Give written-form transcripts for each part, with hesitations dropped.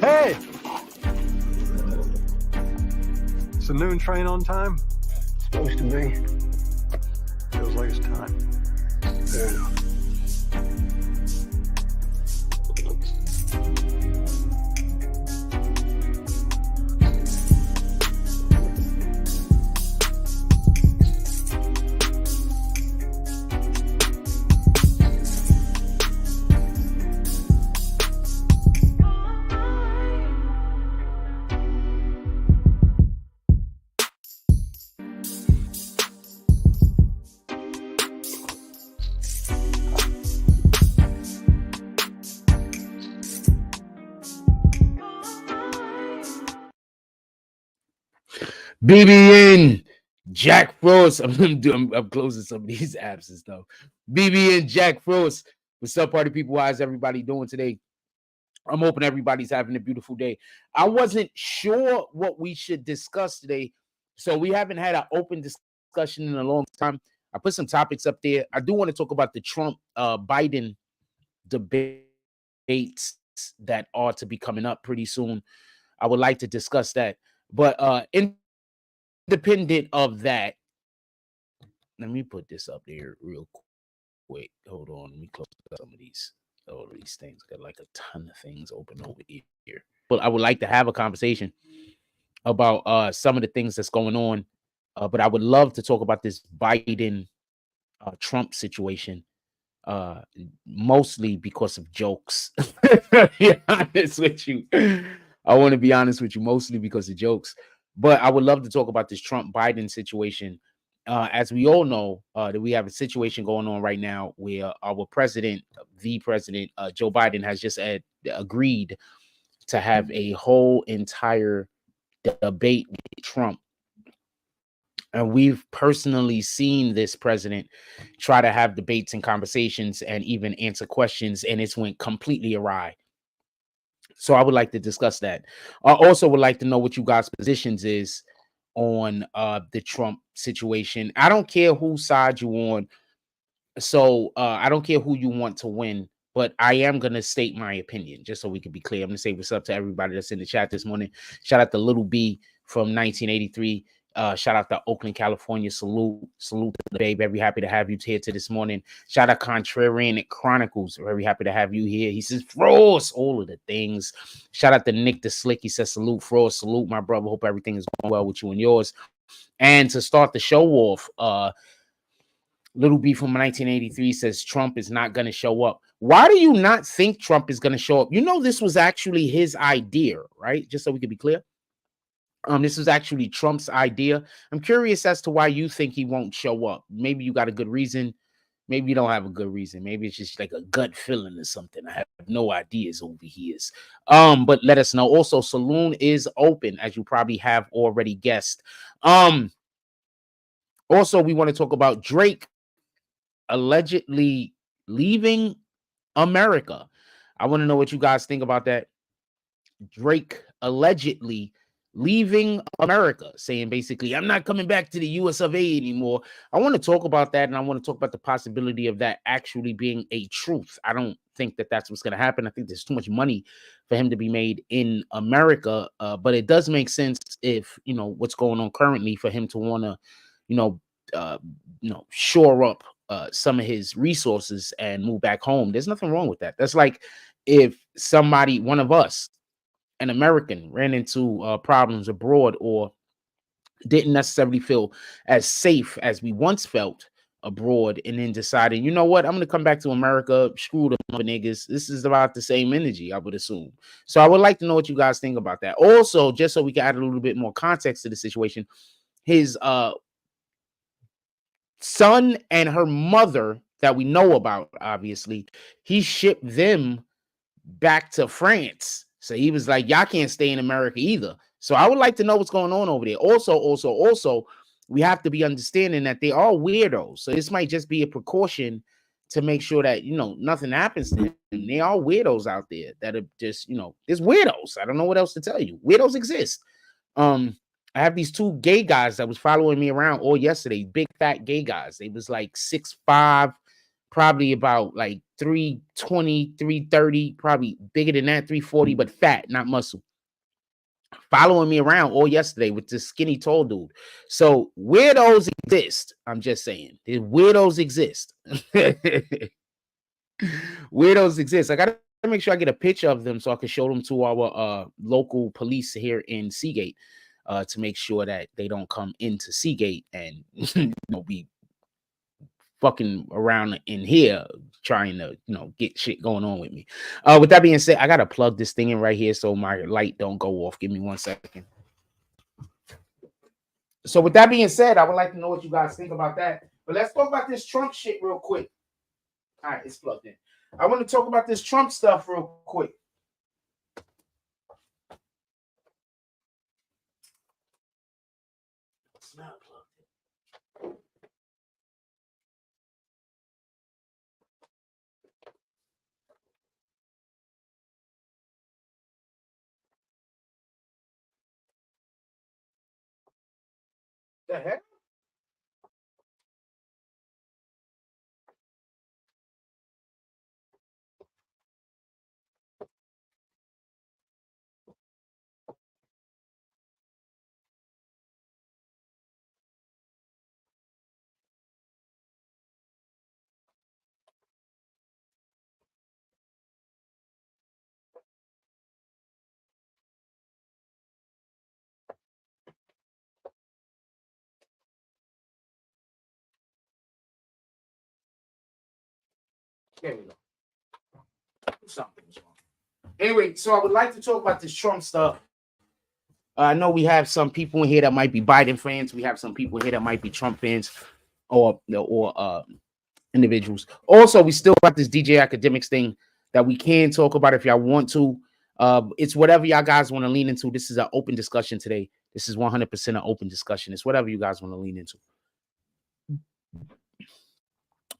Hey! Is the noon train on time? Supposed to be. Feels like it's time. Fair enough. BBN Jack Frost. I'm closing some of these apps and stuff. BBN Jack Frost. What's up, party people? How's everybody doing today? I'm hoping everybody's having a beautiful day. I wasn't sure what we should discuss today, so we haven't had an open discussion in a long time. I put some topics up there. I do want to talk about the Trump Biden debates that are to be coming up pretty soon. I would like to discuss that, but independent of that, let me put this up there real quick. Hold on, let me close some of these. All of these things got like a ton of things open over here. But I would like to have a conversation about some of the things that's going on. But I would love to talk about this Biden Trump situation, mostly because of jokes. Be honest with you. I want to be honest with you, mostly because of jokes. But I would love to talk about this Trump Biden situation. As we all know, that we have a situation going on right now where our president, Joe Biden, has just agreed to have a whole entire debate with Trump. And we've personally seen this president try to have debates and conversations and even answer questions, and it's went completely awry. So I would like to discuss that. I also would like to know what you guys' positions is on the Trump situation. I don't care whose side you on. So I don't care who you want to win, but I am going to state my opinion just so we can be clear. I'm going to say what's up to everybody that's in the chat this morning. Shout out to Little B from 1983. Shout out to Oakland, California. Salute to the babe. Very happy to have you here to this morning. Shout out Contrarian Chronicles. Very happy to have you here. He says Frost, all of the things. Shout out to Nick the Slick. He says salute Frost. Salute my brother. Hope everything is going well with you and yours. And to start the show off, Little B from 1983 says Trump is not going to show up. Why do you not think Trump is going to show up? You know, this was actually his idea, right? Just so we can be clear. This was actually Trump's idea. I'm curious as to why you think he won't show up. Maybe you got a good reason. Maybe you don't have a good reason. Maybe it's just like a gut feeling or something. I have no ideas over here. But let us know. Also, Saloon is open, as you probably have already guessed. Also, we want to talk about Drake allegedly leaving America. I want to know what you guys think about that. Drake allegedly leaving America, saying basically, I'm not coming back to the US of A anymore. I want to talk about that, and I want to talk about the possibility of that actually being a truth. I don't think that that's what's going to happen. I think there's too much money for him to be made in America, but it does make sense if, you know, what's going on currently for him to want to, shore up some of his resources and move back home. There's nothing wrong with that. That's like if somebody, one of us, an American, ran into problems abroad or didn't necessarily feel as safe as we once felt abroad, and then decided, you know what, I'm going to come back to America, screw the niggas. This is about the same energy, I would assume. So I would like to know what you guys think about that. Also, just so we can add a little bit more context to the situation, his son and her mother that we know about, obviously, he shipped them back to France. So he was like, y'all can't stay in America either. So I would like to know what's going on over there. Also, we have to be understanding that they are weirdos. So this might just be a precaution to make sure that, you know, nothing happens to them. They are weirdos out there that are just, you know, there's weirdos. I don't know what else to tell you. Weirdos exist. I have these two gay guys that was following me around all yesterday, big fat gay guys. They was like 6'5", probably about like 320, 330, probably bigger than that, 340, but fat, not muscle. Following me around all yesterday with this skinny tall dude. So weirdos exist. I'm just saying, weirdos exist. Weirdos exist. I gotta make sure I get a picture of them so I can show them to our local police here in Seagate, to make sure that they don't come into Seagate and be fucking around in here trying to get shit going on with me. With that being said, I gotta plug this thing in right here so my light don't go off. Give me 1 second. So with that being said, I would like to know what you guys think about that. But let's talk about this Trump shit real quick. All right, it's plugged in. I want to talk about this Trump stuff real quick. It's not plugged in. The heck? There we go. Something's wrong. Anyway, so I would like to talk about this Trump stuff. I know we have some people in here that might be Biden fans. We have some people here that might be Trump fans, or individuals. Also, we still got this DJ Akademiks thing that we can talk about if y'all want to. It's whatever y'all guys want to lean into. This is an open discussion today. This is 100% an open discussion. It's whatever you guys want to lean into.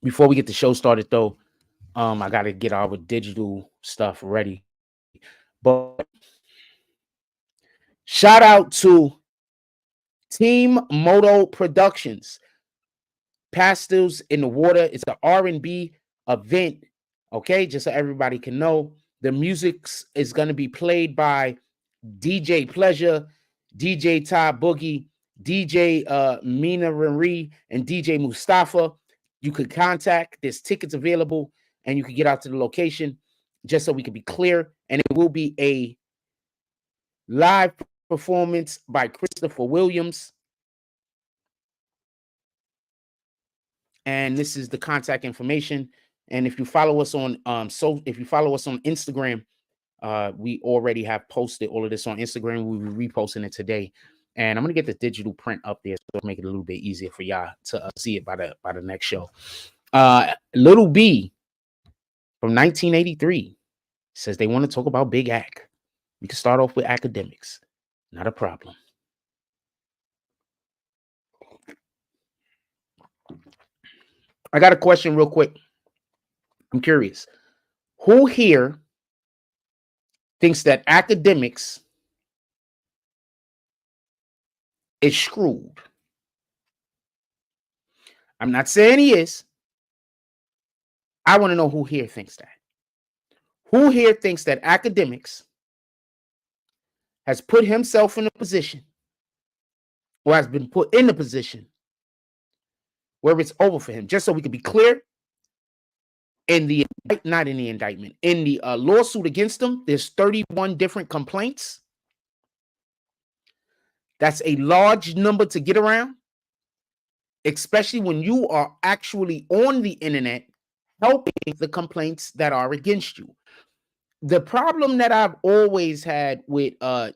Before we get the show started, though, I got to get our digital stuff ready. But shout out to Team Moto Productions. Pastels in the Water. It's an R&B event. Okay, just so everybody can know. The music is going to be played by DJ Pleasure, DJ Ty Boogie, DJ Mina Renri, and DJ Mustafa. You could contact. There's tickets available, and you can get out to the location just so we can be clear. And it will be a live performance by Christopher Williams. And this is the contact information. And if you follow us on Instagram, we already have posted all of this on Instagram. We'll be reposting it today. And I'm gonna get the digital print up there so make it a little bit easier for y'all to see it by the next show. Little B from 1983 says they want to talk about Big Ac. We can start off with Akademiks. Not a problem. I got a question real quick. I'm curious. Who here thinks that Akademiks is screwed? I'm not saying he is. I want to know who here thinks that. Who here thinks that Akademiks has put himself in a position, or has been put in a position where it's over for him? Just so we can be clear, in the lawsuit against him, there's 31 different complaints. That's a large number to get around, especially when you are actually on the internet helping the complaints that are against you. The problem that I've always had with DJ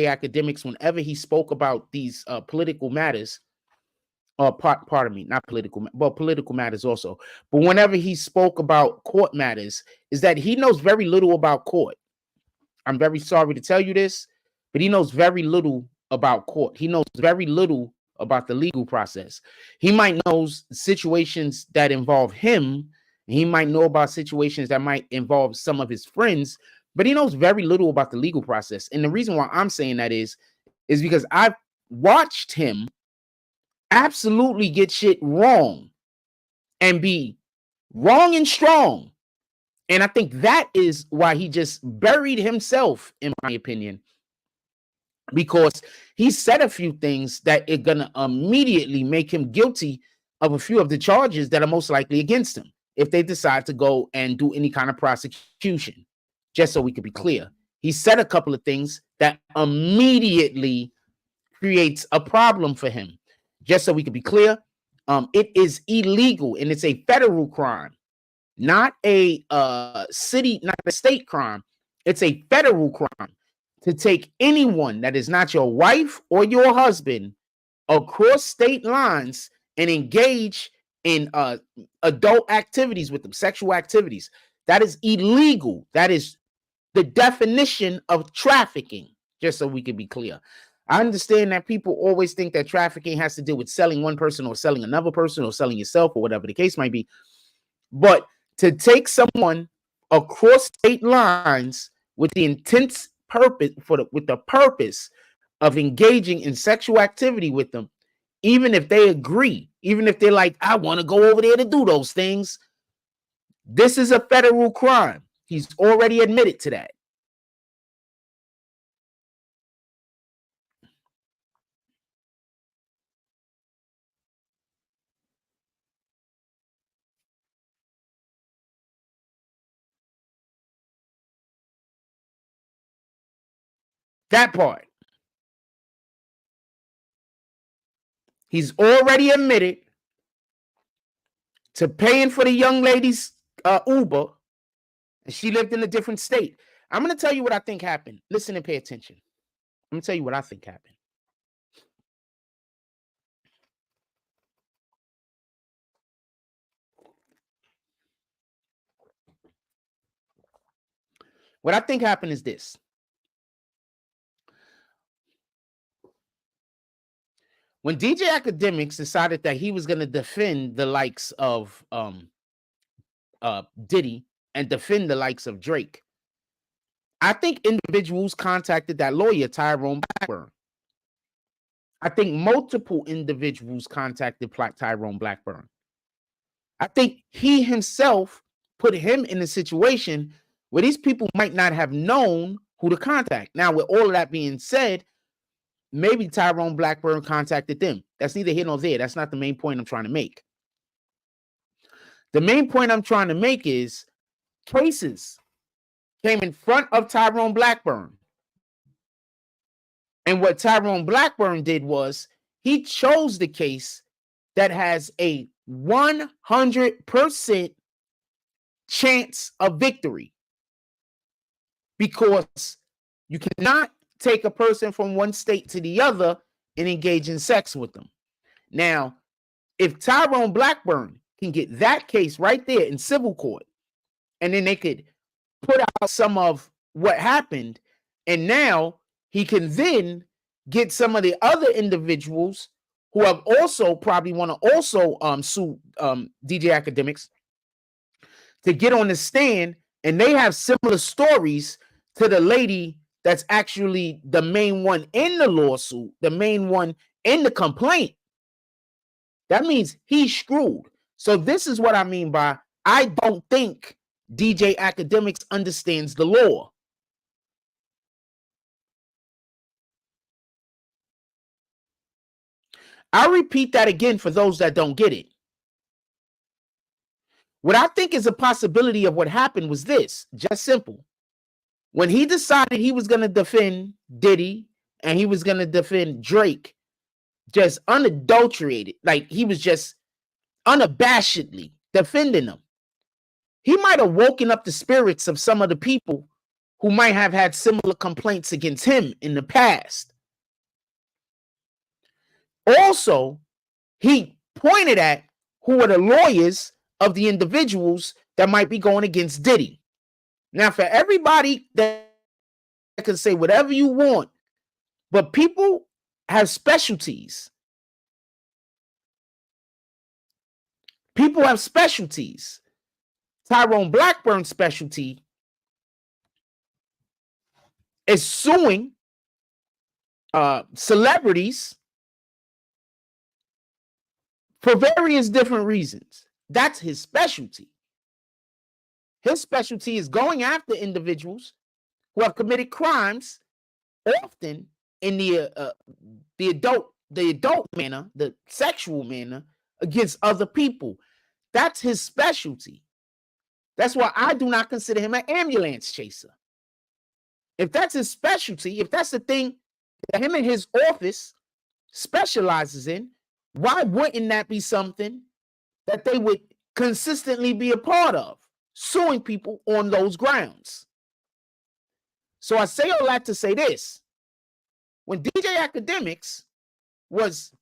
Akademiks whenever he spoke about these political matters, pardon me, not political, well, political matters also, but whenever he spoke about court matters, is that he knows very little about court. I'm very sorry to tell you this, but he knows very little about court. He knows very little about the legal process. He might know situations that involve him. He might know about situations that might involve some of his friends, but he knows very little about the legal process. And the reason why I'm saying that is because I've watched him absolutely get shit wrong and be wrong and strong. And I think that is why he just buried himself, in my opinion, because he said a few things that are going to immediately make him guilty of a few of the charges that are most likely against him if they decide to go and do any kind of prosecution. Just so we could be clear, he said a couple of things that immediately creates a problem for him. Just so we could be clear, it is illegal and it's a federal crime, not a city, not a state crime. It's a federal crime to take anyone that is not your wife or your husband across state lines and engage in adult activities with them, sexual activities. That is illegal. That is the definition of trafficking, just so we can be clear. I understand that people always think that trafficking has to do with selling one person or selling another person or selling yourself or whatever the case might be. But to take someone across state lines with the intense purpose with the purpose of engaging in sexual activity with them, even if they agree, even if they're like, I want to go over there to do those things, this is a federal crime. He's already admitted to that. That part. He's already admitted to paying for the young lady's Uber, and she lived in a different state. I'm going to tell you what I think happened. Listen and pay attention. I'm going to tell you what I think happened. What I think happened is this. When DJ Akademiks decided that he was going to defend the likes of Diddy and defend the likes of Drake, I think individuals contacted that lawyer, Tyrone Blackburn. I think multiple individuals contacted Tyrone Blackburn. I think he himself put him in a situation where these people might not have known who to contact. Now, with all of that being said, maybe Tyrone Blackburn contacted them. That's neither here nor there. That's not the main point I'm trying to make. The main point I'm trying to make is cases came in front of Tyrone Blackburn. And what Tyrone Blackburn did was he chose the case that has a 100% chance of victory, because you cannot take a person from one state to the other and engage in sex with them. Now, if Tyrone Blackburn can get that case right there in civil court, and then they could put out some of what happened, and now he can then get some of the other individuals who have also probably want to also sue DJ Akademiks to get on the stand, and they have similar stories to the lady that's actually the main one in the lawsuit, the main one in the complaint. That means he's screwed. So this is what I mean by I don't think DJ Akademiks understands the law. I'll repeat that again for those that don't get it. What I think is a possibility of what happened was this, just simple. When he decided he was going to defend Diddy and he was going to defend Drake, just unadulterated, like he was just unabashedly defending them, he might have woken up the spirits of some of the people who might have had similar complaints against him in the past. Also, he pointed at who are the lawyers of the individuals that might be going against Diddy. Now, for everybody that can say whatever you want, but people have specialties. People have specialties. Tyrone Blackburn's specialty is suing celebrities for various different reasons. That's his specialty. His specialty is going after individuals who have committed crimes, often in the adult manner, the sexual manner, against other people. That's his specialty. That's why I do not consider him an ambulance chaser. If that's his specialty, if that's the thing that him and his office specializes in, why wouldn't that be something that they would consistently be a part of, suing people on those grounds? So I say all that to say this. When DJ Akademiks was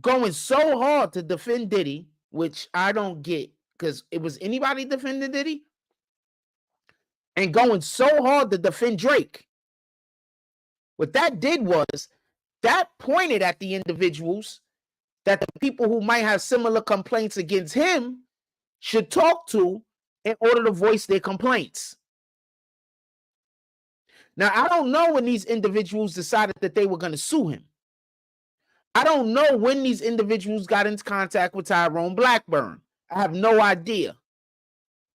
going so hard to defend Diddy, which I don't get, because it was anybody defending Diddy, and going so hard to defend Drake, what that did was that pointed at the individuals that the people who might have similar complaints against him should talk to in order to voice their complaints. Now, I don't know when these individuals decided that they were going to sue him. I don't know when these individuals got into contact with Tyrone Blackburn. I have no idea.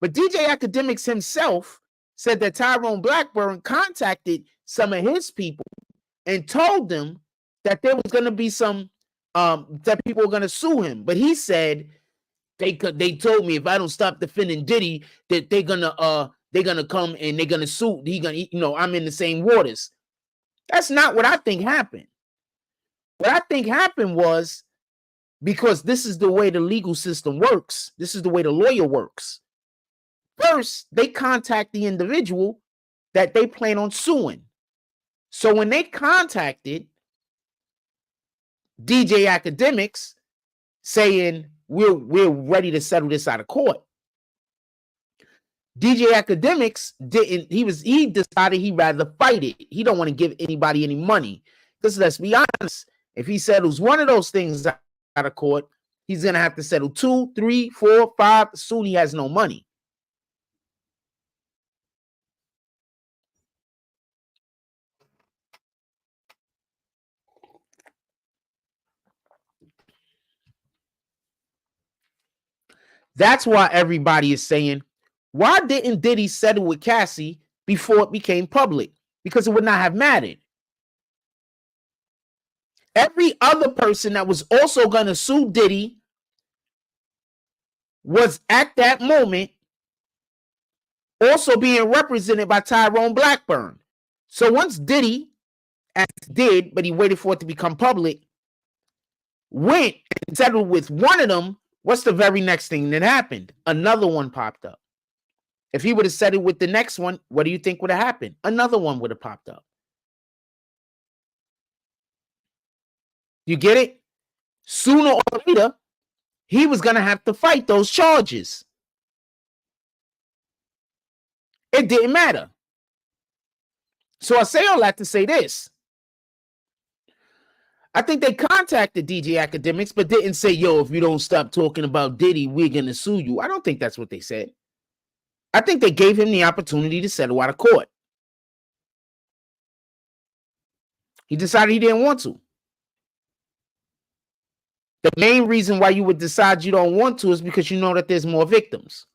But DJ Akademiks himself said that Tyrone Blackburn contacted some of his people and told them that there was going to be some, that people were going to sue him. But he said, they told me if I don't stop defending Diddy, that they're gonna come and they're gonna sue. I'm in the same waters. That's not what I think happened. What I think happened was, because this is the way the legal system works, this is the way the lawyer works. First, they contact the individual that they plan on suing. So when they contacted DJ Akademiks saying we're ready to settle this out of court, DJ Akademiks didn't. He decided he'd rather fight it. He don't want to give anybody any money. Because let's be honest, if he settles one of those things out of court, he's gonna have to settle 2, 3, 4, 5. Soon he has no money. That's why everybody is saying, why didn't Diddy settle with Cassie before it became public? Because it would not have mattered. Every other person that was also going to sue Diddy was at that moment also being represented by Tyrone Blackburn. So once Diddy, as did, but he waited for it to become public, went and settled with one of them, what's the very next thing that happened? Another one popped up. If he would have settled with the next one, what do you think would have happened? Another one would have popped up. You get it? Sooner or later, he was going to have to fight those charges. It didn't matter. So I say all that to say this. I think they contacted DJ Akademiks, but didn't say, yo, if you don't stop talking about Diddy, we're going to sue you. I don't think that's what they said. I think they gave him the opportunity to settle out of court. He decided he didn't want to. The main reason why you would decide you don't want to is because you know that there's more victims.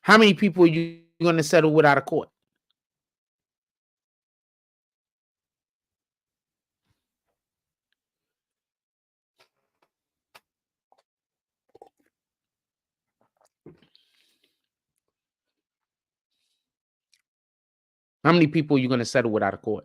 How many people are you going to settle with out of court? How many people are you going to settle with out of court?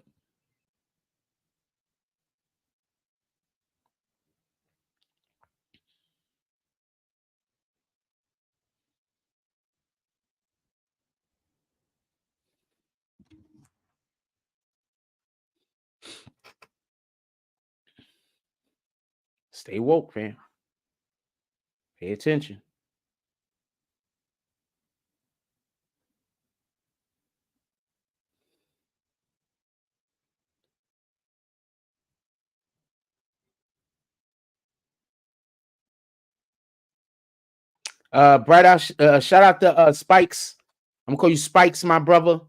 Stay woke, fam. Pay attention. Shout out to Spikes. I'm gonna call you Spikes, my brother.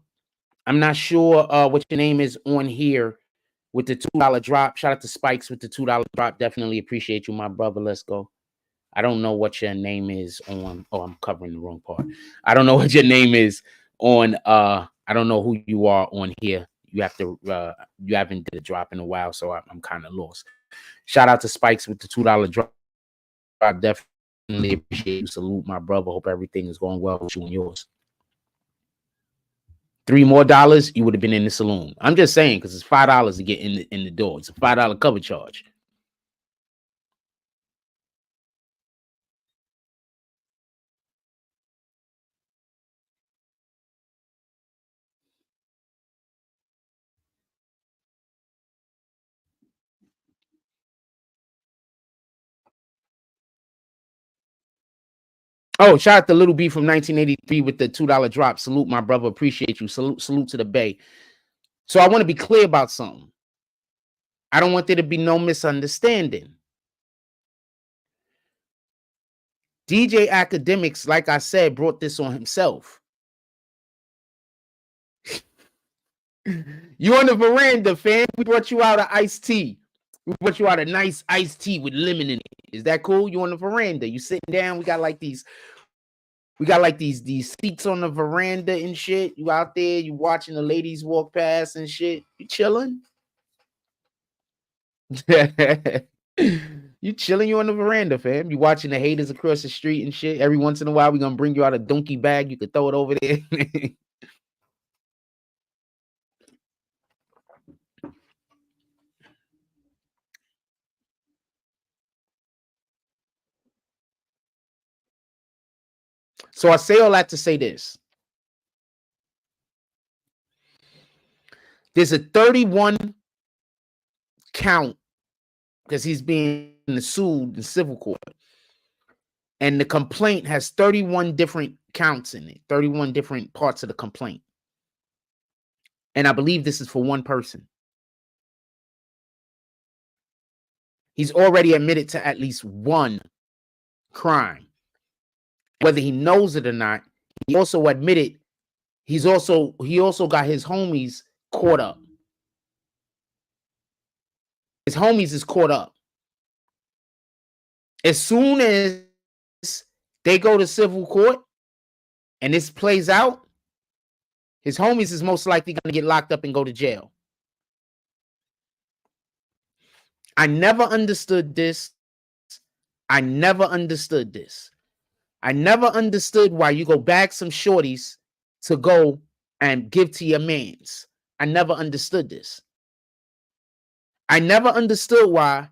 I'm not sure what your name is on here with the $2 drop. Shout out to Spikes with the $2 drop. Definitely appreciate you, my brother. Let's go. I don't know what your name is on. Oh, I'm covering the wrong part. I don't know what your name is on. I don't know who you are on here. You have to. You haven't did a drop in a while, so I'm kind of lost. Shout out to Spikes with the $2 drop. I definitely appreciate you. Salute, my brother. Hope everything is going well with you and yours. $3 more, you would have been in the saloon. I'm just saying because it's $5 to get in the door. It's a $5 cover charge. Oh, shout out to Little B from 1983 with the $2 drop. Salute, my brother. Appreciate you. Salute to the Bay. So I want to be clear about something. I don't want there to be no misunderstanding. DJ Akademiks, like I said, brought this on himself. You on the veranda, fam. We brought you out an iced tea. We brought you out a nice iced tea with lemon in it. Is that cool? You on the veranda. You sitting down. We got like these seats on the veranda and shit. You out there, you watching the ladies walk past and shit. You chilling? You chilling, you on the veranda, fam. You watching the haters across the street and shit. Every once in a while, we gonna bring you out a donkey bag. You could throw it over there. So I say all that to say this. There's a 31 count because he's being sued in civil court. And the complaint has 31 different counts in it, 31 different parts of the complaint. And I believe this is for one person. He's already admitted to at least one crime. Whether he knows it or not, he also admitted he also got his homies caught up. His homies is caught up. As soon as they go to civil court and this plays out, his homies is most likely going to get locked up and go to jail. I never understood this. I never understood why you go bag some shorties to go and give to your mans. I never understood this. I never understood why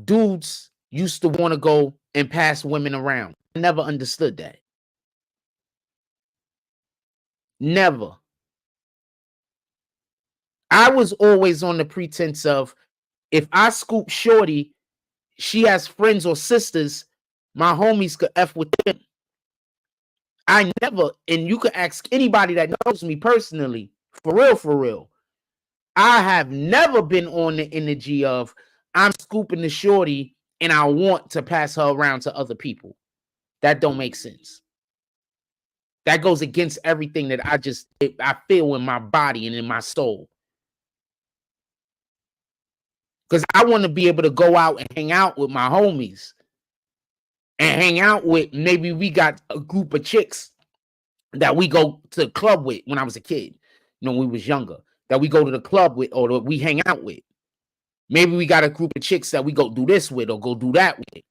dudes used to want to go and pass women around. I never understood that. Never. I was always on the pretense of if I scoop shorty, she has friends or sisters, my homies could F with them. I never, and you could ask anybody that knows me personally, for real. I have never been on the energy of I'm scooping the shorty and I want to pass her around to other people. That don't make sense. That goes against everything that I feel in my body and in my soul. Because I want to be able to go out and hang out with my homies and hang out with, maybe we got a group of chicks that we go to the club with when I was a kid, when we was younger, that we go to the club with or that we hang out with. Maybe we got a group of chicks that we go do this with or go do that with.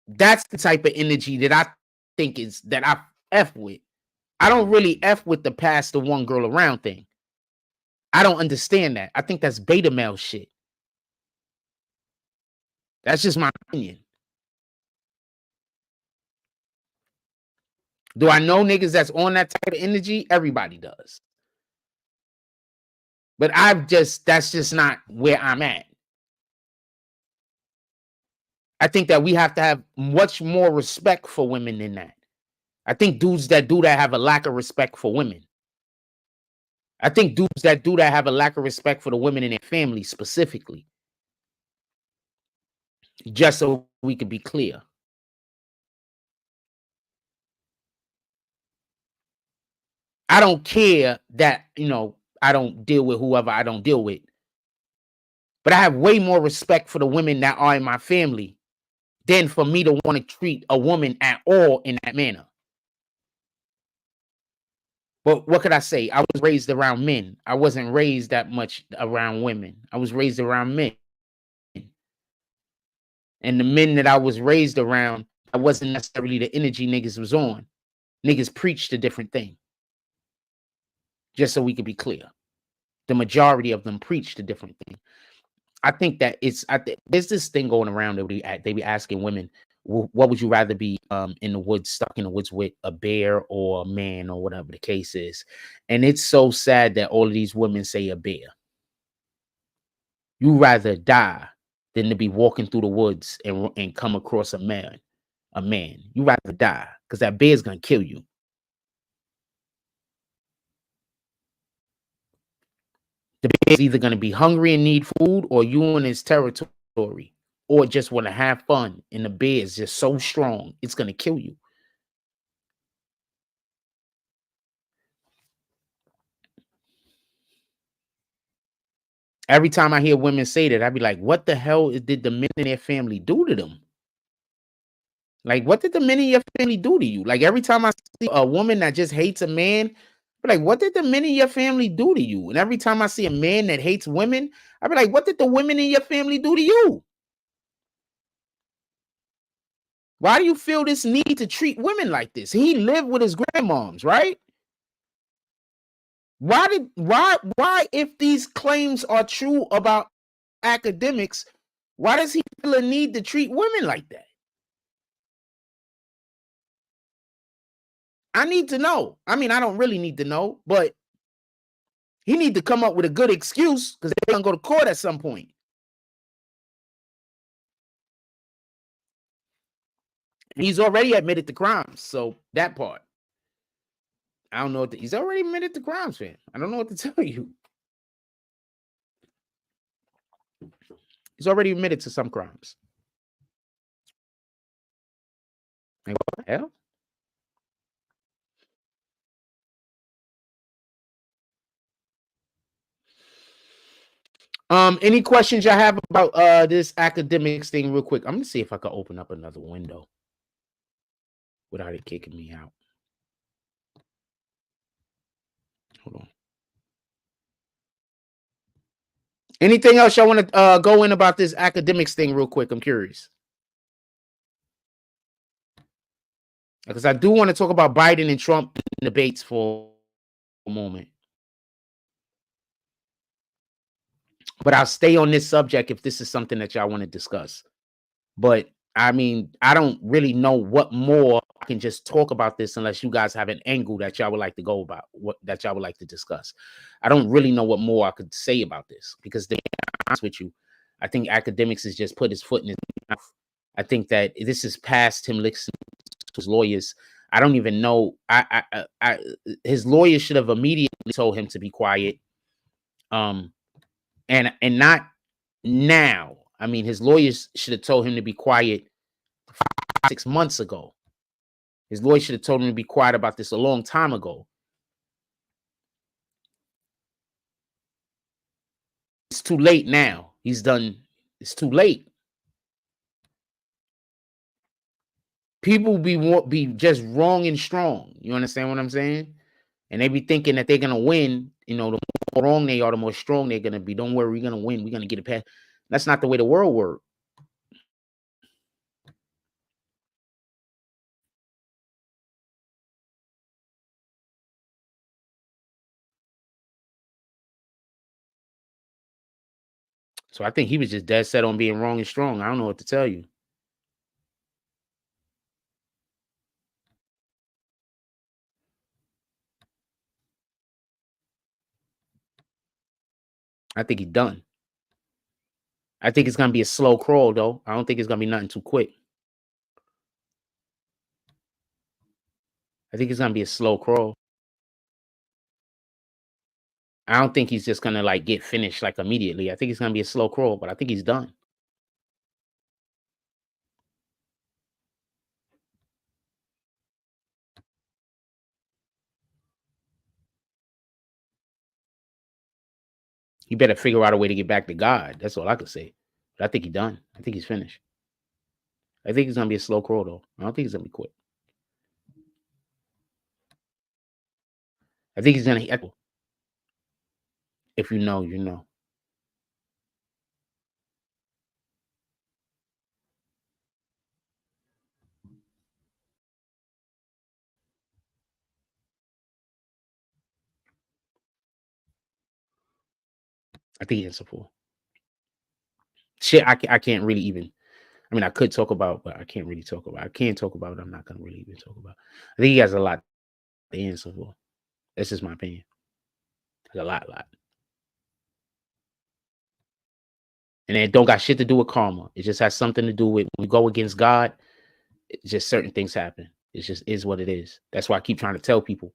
That's the type of energy that I think is that I F with. I don't really F with the pass the one girl around thing. I don't understand that. I think that's beta male shit. That's just my opinion. Do I know niggas that's on that type of energy? Everybody does. But that's just not where I'm at. I think that we have to have much more respect for women than that. I think dudes that do that have a lack of respect for women. I think dudes that do that have a lack of respect for the women in their family specifically. Just so we can be clear. I don't care that, I don't deal with whoever I don't deal with. But I have way more respect for the women that are in my family than for me to want to treat a woman at all in that manner. But what could I say? I was raised around men. I wasn't raised that much around women. I was raised around men. And the men that I was raised around, I wasn't necessarily the energy niggas was on. Niggas preached a different thing. Just so we could be clear. The majority of them preached a different thing. I think that there's this thing going around that they be asking women, what would you rather be in the woods, stuck in the woods with a bear or a man or whatever the case is. And it's so sad that all of these women say a bear. You rather die than to be walking through the woods and come across a man. You rather die because that bear's gonna kill you. The bear's either gonna be hungry and need food, or you in his territory, or just want to have fun. And the bear is just so strong, it's gonna kill you. Every time I hear women say that, I'd be like, what the hell did the men in their family do to them? Like, what did the men in your family do to you? Like, every time I see a woman that just hates a man, I'm like, what did the men in your family do to you? And every time I see a man that hates women, I'd be like, what did the women in your family do to you? Why do you feel this need to treat women like this? He lived with his grandmoms, right? Why, if these claims are true about academics, why does he feel a need to treat women like that? I need to know. I mean, I don't really need to know, but he need to come up with a good excuse because they're gonna go to court at some point. He's already admitted the crimes, so that part. I don't know what he's already admitted the crimes, man. I don't know what to tell you. He's already admitted to some crimes. Like, what the hell? Any questions y'all have about this academics thing real quick? I'm gonna see if I can open up another window without it kicking me out. Hold on. Anything else y'all want to go in about this academics thing real quick? I'm curious. Because I do want to talk about Biden and Trump debates for a moment. But I'll stay on this subject if this is something that y'all want to discuss. But I mean, I don't really know what more I can just talk about this unless you guys have an angle that y'all would like to go about, what that y'all would like to discuss. I don't really know what more I could say about this because, to be honest with you, I think academics has just put his foot in his mouth. I think that this is past him listening to his lawyers. I don't even know. His lawyers should have immediately told him to be quiet. And not now. I mean, his lawyers should have told him to be quiet 6 months ago. His lawyers should have told him to be quiet about this a long time ago. It's too late now. He's done. It's too late. People be just wrong and strong. You understand what I'm saying? And they be thinking that they're gonna win. You know, the more wrong they are, the more strong they're gonna be. Don't worry, we're gonna win. We're gonna get it past. That's not the way the world works. So I think he was just dead set on being wrong and strong. I don't know what to tell you. I think he's done. I think it's gonna be a slow crawl, though. I don't think it's gonna be nothing too quick. I think it's gonna be a slow crawl. I don't think he's just gonna like get finished like immediately. I think it's gonna be a slow crawl, but I think he's done. he better figure out a way to get back to God. That's all I could say. But I think he's done. I think he's finished. I think he's gonna be a slow crawl though. I don't think he's gonna be quick. I think he's gonna echo. If you know, you know. I think it's a fool. Shit, I can't really even. I mean, I could talk about, but I can't really talk about. I can't talk about it. I'm not gonna really even talk about. I think he has a lot to answer for. That's just my opinion. There's a lot. And it don't got shit to do with karma. It just has something to do with when we go against God. It's just certain things happen. It just is what it is. That's why I keep trying to tell people,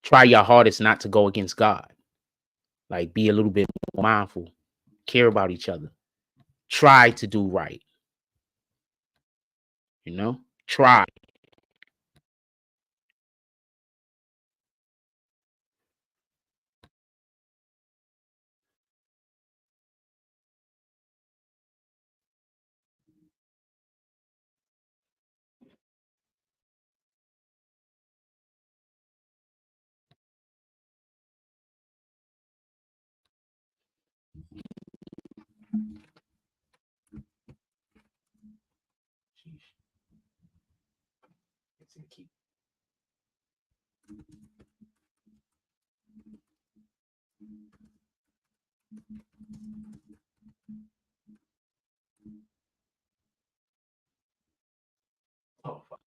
try your hardest not to go against God. Like, be a little bit more mindful, care about each other, try to do right. You know, try. Oh, fuck.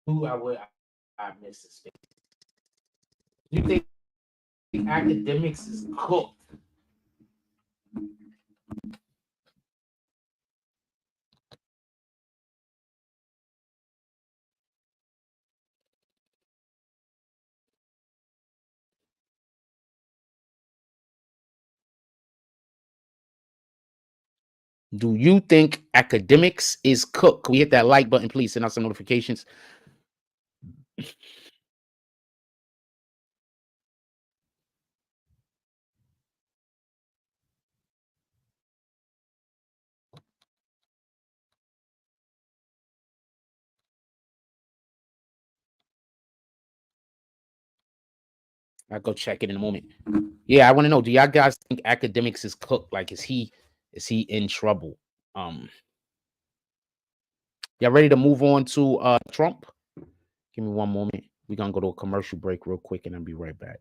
Who I miss the space. You think Akademiks is cooked? Do you think Akademiks is cooked? Can we hit that like button, please? Send out some notifications. I'll go check it in a moment. Yeah, I want to know, do y'all guys think Akademiks is cooked? Like, is he in trouble? Y'all ready to move on to Trump? Give me one moment. We're gonna go to a commercial break real quick and I'll be right back.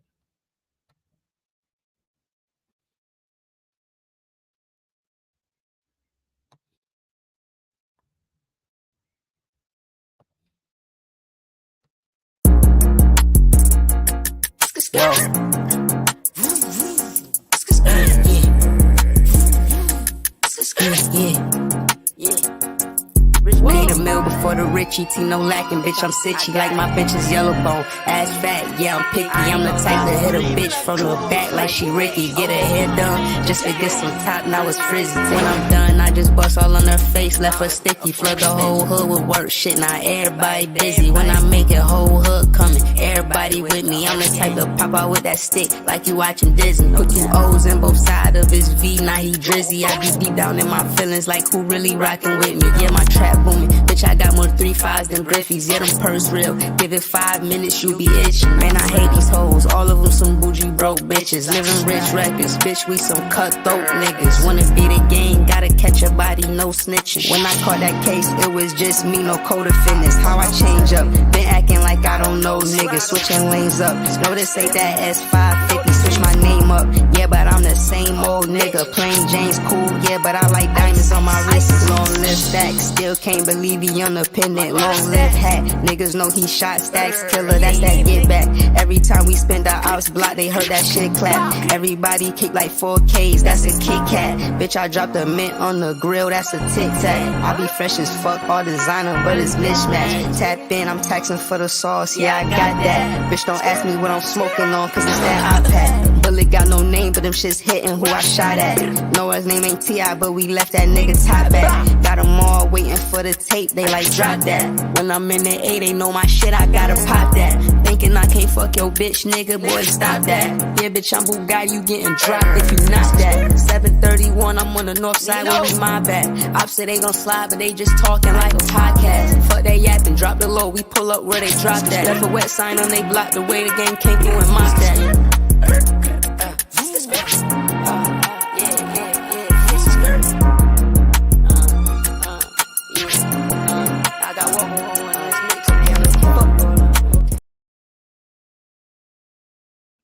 Made a meal before the Richie, T no lacking, bitch, I'm sitchy like my bitch is yellow bone, ass fat, yeah, I'm picky, I'm the type to hit a bitch from the back like she Ricky, get her hair done, just to get some top, now it's frizzy, when I'm done, I just bust all on her face, left her sticky, flood the whole hood with work, shit, now everybody busy, when I make it, whole hood coming, everybody with me, I'm the type to pop out with that stick, like you watching Disney, put 2 O's in both sides of his V, now he drizzy, I be deep down in my feelings, like who really rocking with me, yeah, my trap booming, bitch, I got more 3-5s than Griffies, yeah, them purse real, give it 5 minutes, you be itchy, man, I hate these hoes, all of them some bougie broke bitches, living rich records, bitch, we some cutthroat niggas, wanna be the game, gotta catch a body, no snitching, when I caught that case, it was just me, no code of fitness, how I change up, been acting like I don't know niggas, switching lanes up, no this ain't that S550, switch my name up, yeah, but I'm the same some old nigga. Plain Jane's cool, yeah, but I like diamonds on my wrist. Long live Stacks, still can't believe he independent. Long live Hat, niggas know he shot Stacks. Killer, that's that get back. Every time we spend our ops block, they heard that shit clap. Everybody kick like 4Ks, that's a Kit Kat. Bitch, I dropped a mint on the grill, that's a Tic Tac. I be fresh as fuck, all designer, but it's mismatch. Tap in, I'm taxing for the sauce, yeah, I got that. Bitch, don't ask me what I'm smoking on, cause it's that iPad. Bullet got no name, but them shits hitting who I shot at. Know his name ain't T.I., but we left that nigga top back. Got them all waiting for the tape, they like drop that. When I'm in the A, they know my shit, I gotta pop that. Thinking I can't fuck your bitch, nigga, boy, stop that. Yeah, bitch, I'm Bugatti, you getting dropped if you not that. 731, I'm on the north side, where we my back. Ops say they gon' slide, but they just talking like a podcast. Fuck that yapping, drop the low, we pull up where they drop that. Left a wet sign on they block, the way the game came through and mocked that.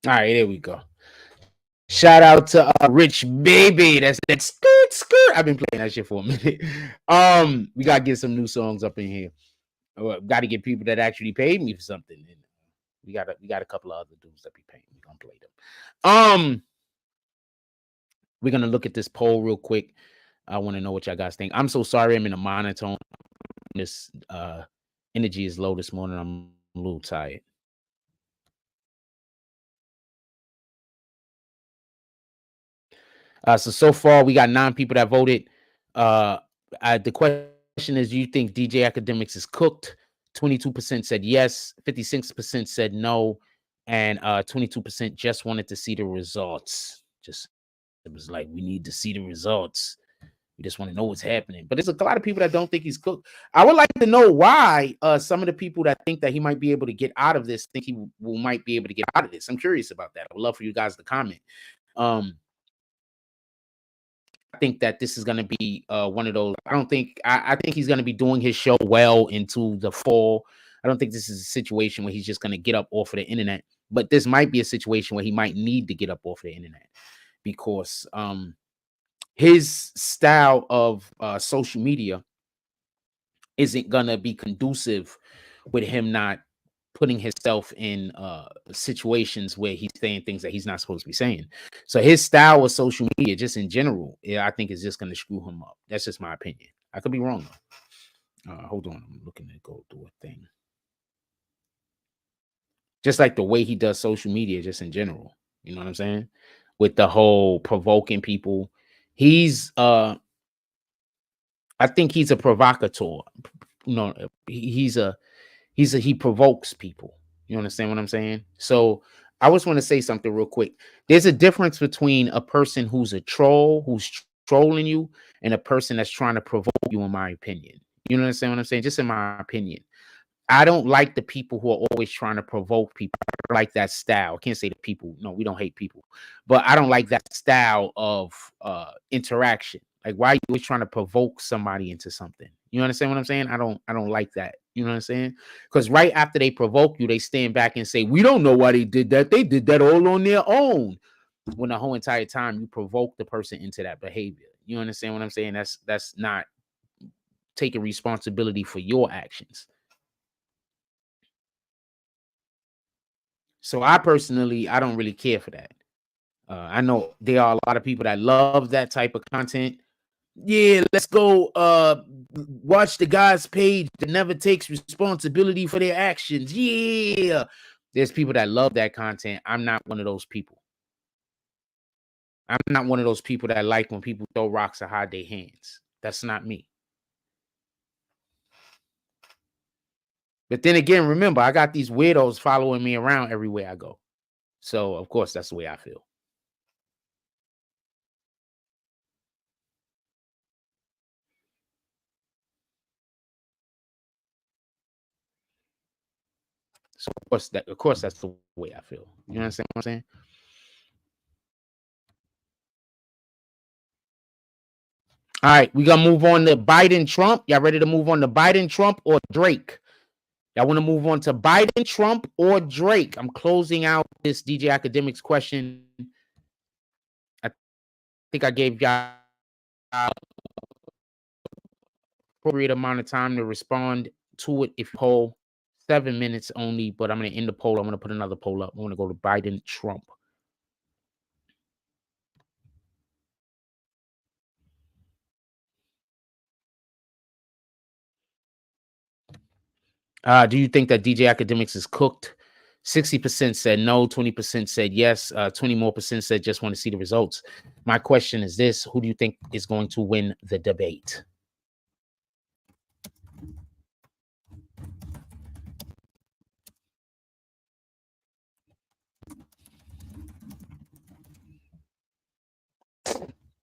All right, there we go. Shout out to Rich Baby. That's that skirt. I've been playing that shit for a minute. We gotta get some new songs up in here. Got to get people that actually paid me for something. And we got a couple of other dudes that be paying. We gonna play them. We're gonna look at this poll real quick. I want to know what y'all guys think. I'm so sorry. I'm in a monotone. This energy is low this morning. I'm a little tired. So far we got 9 people that voted. The question is, do you think DJ Akademiks is cooked? 22% said yes, 56% said no, and 22% just wanted to see the results. It was like, we need to see the results. We just want to know what's happening. But there's a lot of people that don't think he's cooked. I would like to know why some of the people that think that he might be able to get out of this think he might be able to get out of this. I'm curious about that. I would love for you guys to comment. I think that this is going to be one of those. I think he's going to be doing his show well into the fall. I don't think this is a situation where he's just going to get up off of the internet, but this might be a situation where he might need to get up off the internet because his style of social media isn't going to be conducive with him not putting himself in situations where he's saying things that he's not supposed to be saying. So his style of social media, just in general, I think is just going to screw him up. That's just my opinion. I could be wrong though. Hold on, I'm looking to go through a thing. Just like the way he does social media, just in general. You know what I'm saying? With the whole provoking people, he's I think he's a provocateur. You know, he provokes people. You understand what I'm saying? So I just want to say something real quick. There's a difference between a person who's a troll, who's trolling you, and a person that's trying to provoke you, in my opinion. You understand what I'm saying? Just in my opinion. I don't like the people who are always trying to provoke people. I like that style. I can't say the people. No, we don't hate people. But I don't like that style of interaction. Like, why are you always trying to provoke somebody into something? You understand what I'm saying? I don't like that. You know what I'm saying? Because right after they provoke you, they stand back and say, we don't know why they did that. They did that all on their own. When the whole entire time you provoke the person into that behavior. You understand what I'm saying? That's not taking responsibility for your actions. So I don't really care for that. I know there are a lot of people that love that type of content. Yeah, let's go watch the guy's page that never takes responsibility for their actions. Yeah. There's people that love that content. I'm not one of those people. I'm not one of those people that like when people throw rocks or hide their hands. That's not me. But then again, remember, I got these weirdos following me around everywhere I go. So, of course, that's the way I feel. So, of course, that's the way I feel. You understand what I'm saying? All right, we gonna move on to Biden, Trump. Y'all ready to move on to Biden, Trump, or Drake? Y'all want to move on to Biden, Trump, or Drake? I'm closing out this DJ Akademiks question. think I gave y'all appropriate amount of time to respond to it. If you poll 7 minutes only, but I'm going to end the poll. I'm going to put another poll up. I'm going to go to Biden, Trump. Do you think that DJ Akademiks is cooked? 60% said no, 20% said yes, 20 more percent said just want to see the results. My question is this: who do you think is going to win the debate?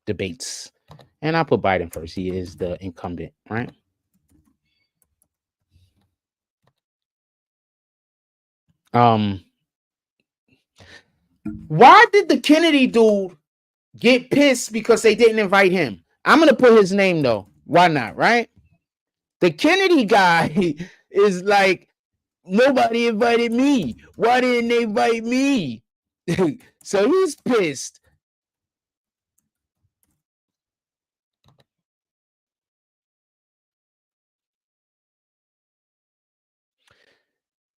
Debates. And I'll put Biden first. He is the incumbent, right? Why did the Kennedy dude get pissed because they didn't invite him? I'm gonna put his name though. Why not, right? The Kennedy guy is like, nobody invited me. Why didn't they invite me? So he's pissed.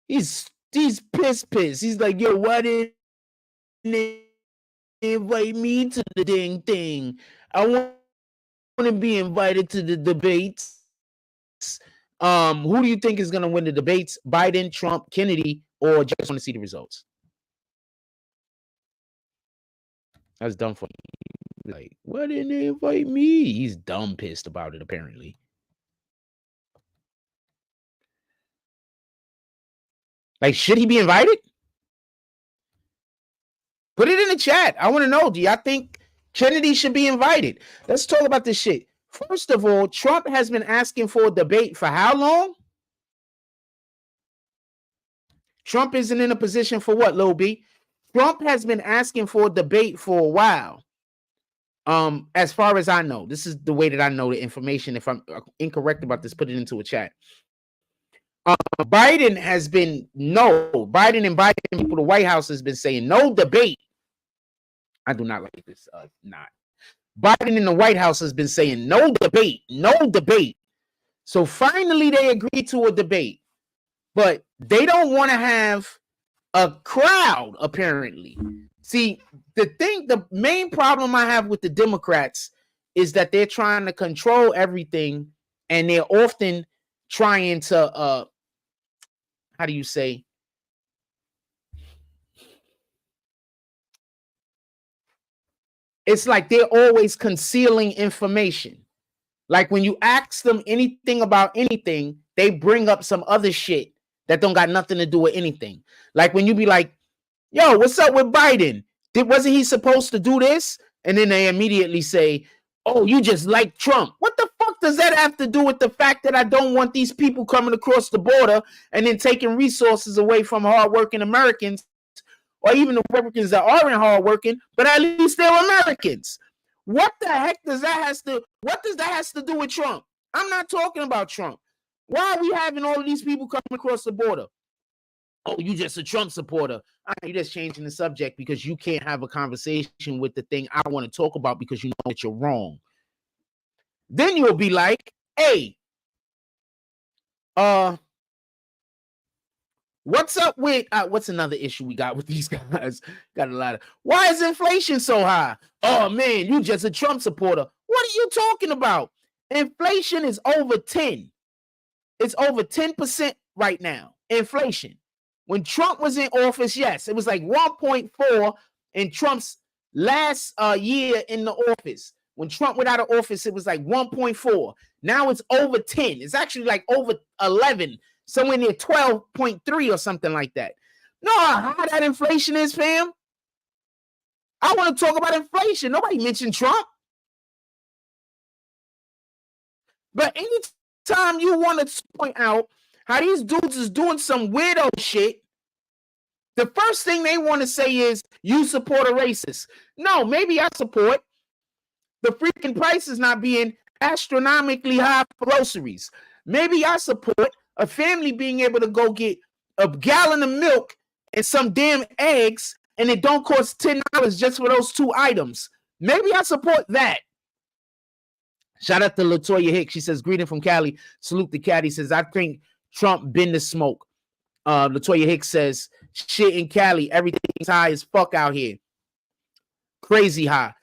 He's pissed. He's like, yo, why didn't they invite me to the dang thing? I want to be invited to the debates. Who do you think is going to win the debates? Biden, Trump, Kennedy, or just want to see the results? That's dumb for me. Like, why didn't they invite me? He's dumb pissed about it, apparently. Like, should he be invited? Put it in the chat. I want to know, do y'all think Kennedy should be invited? Let's talk about this shit. First of all, Trump has been asking for a debate for how long? Trump isn't in a position for what, Lil B? Trump has been asking for a debate for a while. As far as I know, this is the way that I know the information. If I'm incorrect about this, put it into a chat. Biden and Biden people, the White House has been saying no debate. I do not like this. Biden in the White House has been saying no debate. So finally they agreed to a debate, but they don't want to have a crowd, apparently. See, the main problem I have with the Democrats is that they're trying to control everything, and they're often trying to, how do you say? It's like they're always concealing information. Like when you ask them anything about anything, they bring up some other shit that don't got nothing to do with anything. Like when you be like, yo, what's up with Biden? Wasn't he supposed to do this? And then they immediately say, oh, you just like Trump. What the fuck does that have to do with the fact that I don't want these people coming across the border and then taking resources away from hardworking Americans, or even the Republicans that aren't hardworking, but at least they're Americans? What the heck does that has to do with Trump? I'm not talking about Trump. Why are we having all of these people coming across the border? Oh, you just a Trump supporter. You're just changing the subject because you can't have a conversation with the thing I want to talk about because you know that you're wrong. Then you'll be like, hey, what's up with what's another issue we got with these guys? Got a lot of, why is inflation so high? Oh man, you just a Trump supporter. What are you talking about? Inflation is over 10. It's over 10% right now. Inflation. When Trump was in office, yes, it was like 1.4 in Trump's last year in the office. When Trump went out of office, it was like 1.4. Now it's over 10. It's actually like over 11, somewhere near 12.3 or something like that. No, how that inflation is, fam? I want to talk about inflation. Nobody mentioned Trump. But anytime you want to point out how these dudes is doing some weirdo shit, the first thing they want to say is, you support a racist. No, maybe I support the freaking prices not being astronomically high for groceries. Maybe I support a family being able to go get a gallon of milk and some damn eggs, and it don't cost $10 just for those two items. Maybe I support that. Shout out to Latoya Hicks. She says, greeting from Cali. Salute the cat. He says, I think Trump been the smoke. Latoya Hicks says, shit in Cali, everything's high as fuck out here. Crazy high.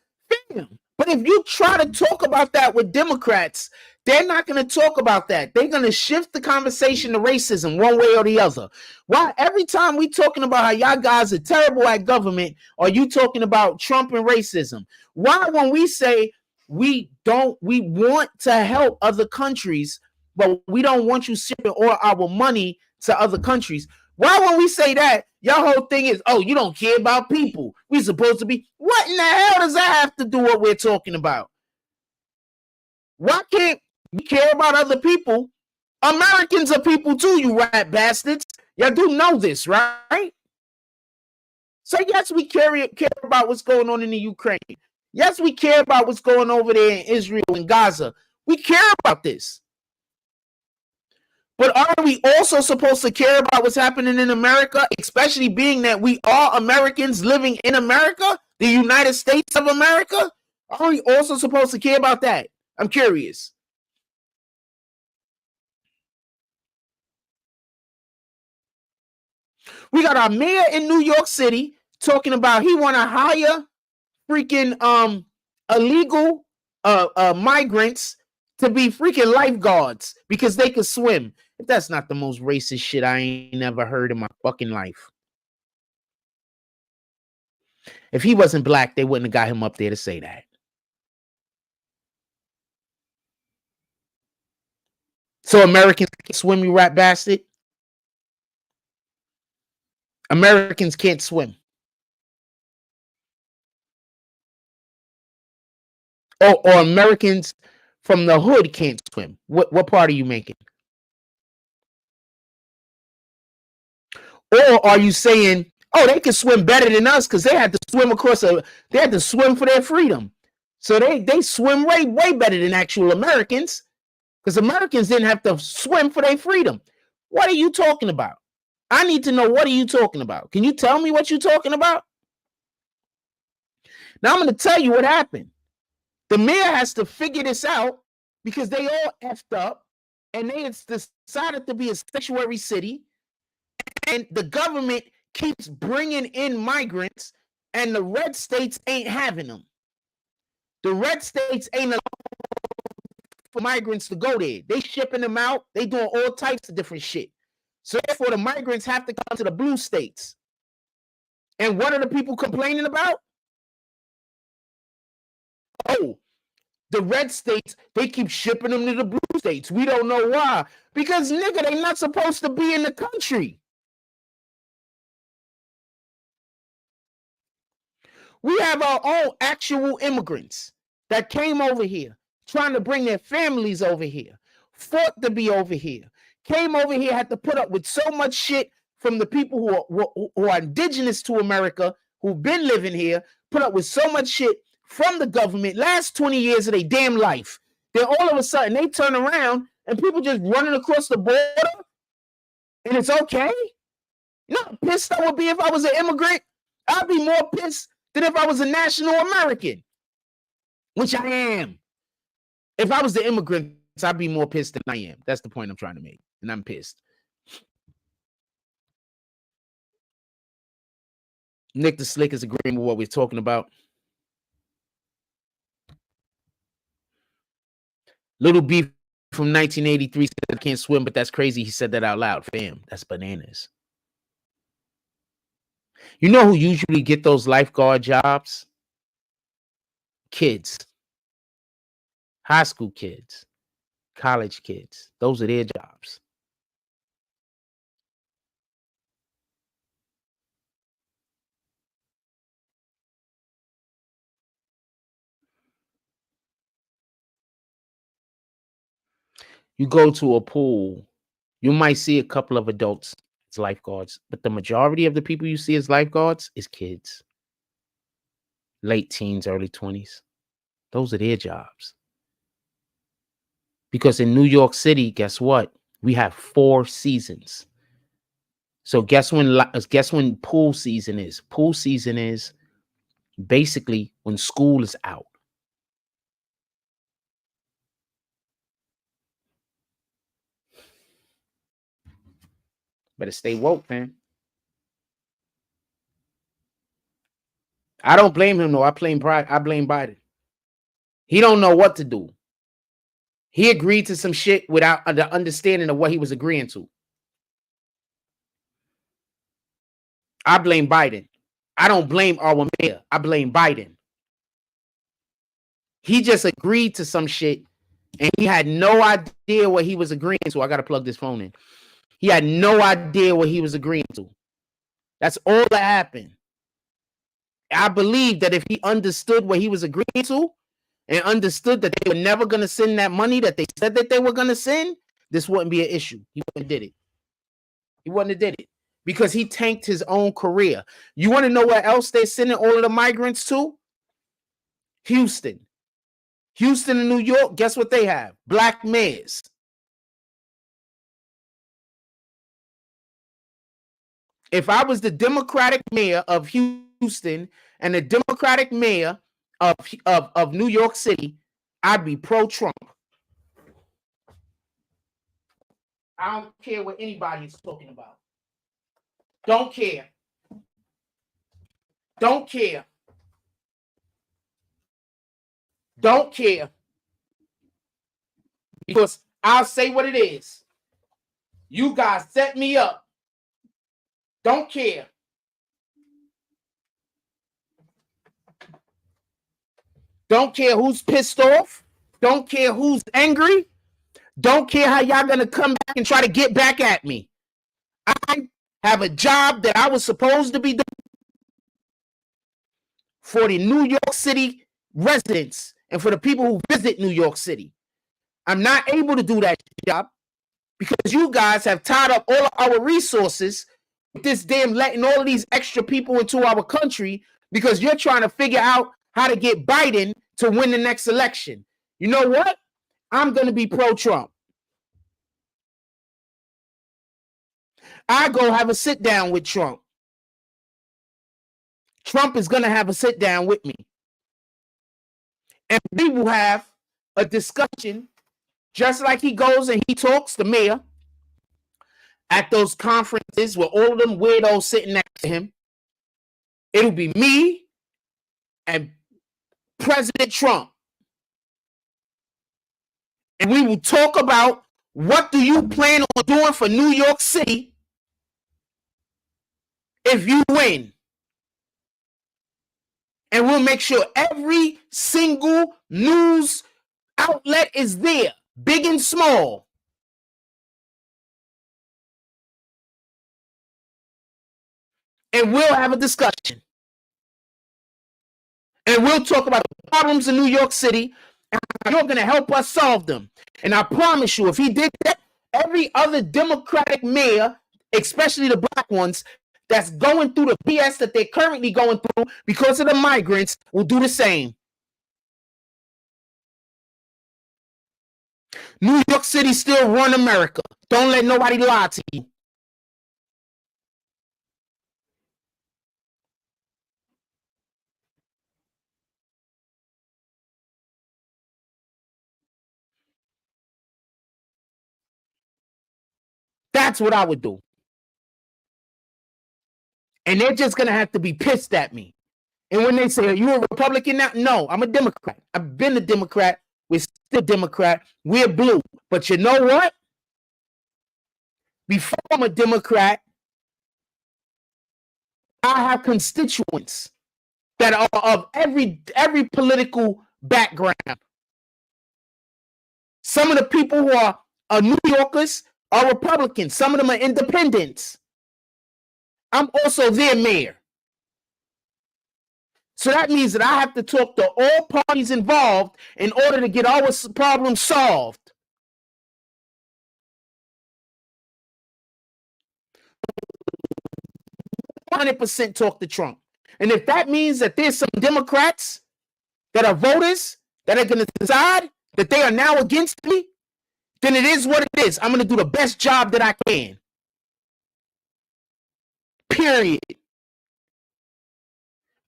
Damn. But if you try to talk about that with Democrats, they're not going to talk about that. They're going to shift the conversation to racism one way or the other. Why every time we talking about how y'all guys are terrible at government, are you talking about Trump and racism? Why when we say we want to help other countries, but we don't want you shipping all our money to other countries? Why when we say that, your whole thing is, oh, you don't care about people. We supposed to be. What in the hell does that have to do with what we're talking about? Why can't we care about other people? Americans are people too, you rat bastards. Y'all do know this, right? So yes, we care about what's going on in the Ukraine. Yes, we care about what's going over there in Israel and Gaza. We care about this. But are we also supposed to care about what's happening in America, especially being that we are Americans living in America, the United States of America? Are we also supposed to care about that? I'm curious. We got our mayor in New York City talking about he want to hire freaking illegal migrants to be freaking lifeguards because they could swim. If that's not the most racist shit I ain't never heard in my fucking life. If he wasn't black, they wouldn't have got him up there to say that. So Americans can't swim, you rat bastard? Americans can't swim. Or Americans from the hood can't swim. What part are you making? Or are you saying, oh, they can swim better than us because they had to swim they had to swim for their freedom. So they swim way better than actual Americans because Americans didn't have to swim for their freedom. What are you talking about? I need to know, what are you talking about? Can you tell me what you're talking about? Now I'm going to tell you what happened. The mayor has to figure this out because they all effed up and they decided to be a sanctuary city. And the government keeps bringing in migrants and the red states ain't having them. The red states ain't allowing for migrants to go there. They shipping them out. They doing all types of different shit. So therefore the migrants have to come to the blue states. And what are the people complaining about? Oh, the red states, they keep shipping them to the blue states. We don't know why. Because, nigga, they not supposed to be in the country. We have our own actual immigrants that came over here, trying to bring their families over here, fought to be over here, came over here, had to put up with so much shit from the people who are indigenous to America, who've been living here, put up with so much shit from the government last 20 years of their damn life. Then all of a sudden they turn around and people just running across the border and it's okay? You know how pissed I would be if I was an immigrant? I'd be more pissed than if I was a national American, which I am. If I was the immigrants, I'd be more pissed than I am. That's the point I'm trying to make. And I'm pissed. Nick the Slick is agreeing with what we're talking about. Little Beef from 1983 said I can't swim, but that's crazy. He said that out loud. Fam, that's bananas. You know who usually get those lifeguard jobs? Kids. High school kids. College kids. Those are their jobs. You go to a pool, you might see a couple of adults as lifeguards, but the majority of the people you see as lifeguards is kids. Late teens, early 20s. Those are their jobs. Because in New York City, guess what? We have 4 seasons. So guess when pool season is? Pool season is basically when school is out. Better stay woke, man. I don't blame him, though. I blame Biden. He don't know what to do. He agreed to some shit without the understanding of what he was agreeing to. I blame Biden. I don't blame our mayor. I blame Biden. He just agreed to some shit and he had no idea what he was agreeing to. I got to plug this phone in. He had no idea what he was agreeing to. That's all that happened. I believe that if he understood what he was agreeing to and understood that they were never going to send that money that they said that they were going to send, this wouldn't be an issue. He wouldn't have did it. He wouldn't have did it because he tanked his own career. You want to know where else they're sending all of the migrants to? Houston. Houston and New York, guess what they have? Black mayors. If I was the Democratic mayor of Houston and the Democratic mayor of New York City, I'd be pro-Trump. I don't care what anybody's talking about. Don't care. Don't care. Don't care. Because I'll say what it is. You guys set me up. Don't care. Don't care who's pissed off. Don't care who's angry. Don't care how y'all gonna come back and try to get back at me. I have a job that I was supposed to be doing for the New York City residents and for the people who visit New York City. I'm not able to do that job because you guys have tied up all of our resources with this damn letting all of these extra people into our country because you're trying to figure out how to get Biden to win the next election. You know what? I'm going to be pro-Trump. I go have a sit down with Trump. Trump is going to have a sit down with me. And we will have a discussion just like he goes and he talks, the mayor, at those conferences with all of them weirdos sitting next to him. It'll be me and President Trump. And we will talk about what do you plan on doing for New York City if you win. And we'll make sure every single news outlet is there, big and small. And we'll have a discussion. And we'll talk about the problems in New York City, and you're going to help us solve them. And I promise you, if he did that, every other Democratic mayor, especially the black ones, that's going through the BS that they're currently going through because of the migrants will do the same. New York City still run America. Don't let nobody lie to you. That's what I would do. And they're just going to have to be pissed at me. And when they say, are you a Republican now? No, I'm a Democrat. I've been a Democrat. We're still Democrat. We're blue. But you know what? Before I'm a Democrat, I have constituents that are of every political background. Some of the people who are New Yorkers are Republicans. Some of them are independents. I'm also their mayor. So that means that I have to talk to all parties involved in order to get our problem solved. %, talk to Trump. And if that means that there's some Democrats that are voters that are going to decide that they are now against me, then it is what it is. I'm going to do the best job that I can. Period.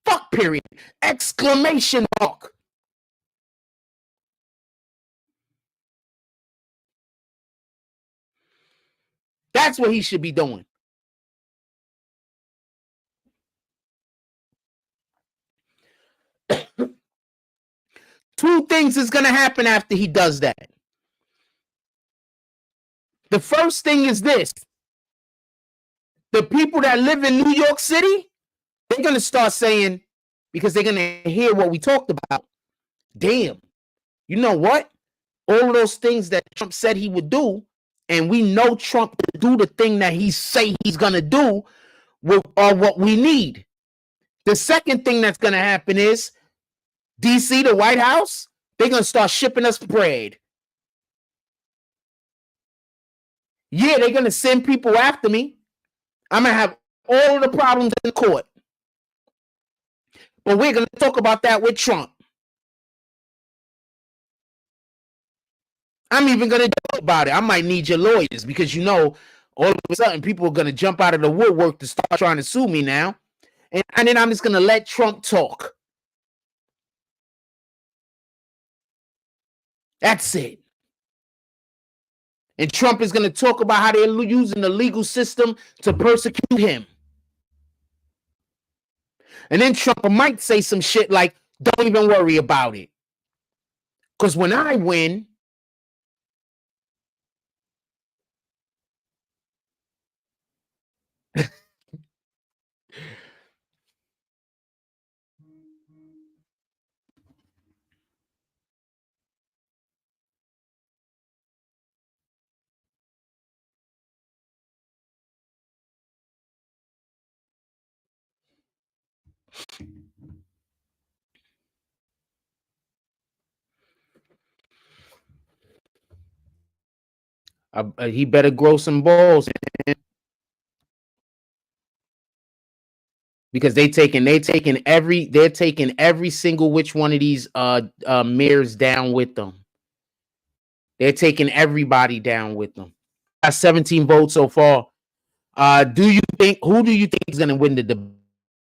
fuck period. Exclamation mark. That's what he should be doing. Two things is going to happen after he does that. The first thing is this. The people that live in New York City, they're going to start saying, because they're going to hear what we talked about, damn, you know what? All of those things that Trump said he would do, and we know Trump to do the thing that he say he's going to do, are what we need. The second thing that's going to happen is DC, the White House, they're going to start shipping us bread. Yeah, they're going to send people after me. I'm going to have all of the problems in court. But we're going to talk about that with Trump. I'm even going to joke about it. I might need your lawyers because, you know, all of a sudden people are going to jump out of the woodwork to start trying to sue me now. And then I'm just going to let Trump talk. That's it. And Trump is going to talk about how they're using the legal system to persecute him. And then Trump might say some shit like, don't even worry about it. Because when I win, he better grow some balls, because they're taking every single which one of these mayors down with them. They're taking everybody down with them. Got 17 votes so far. Who do you think is going to win the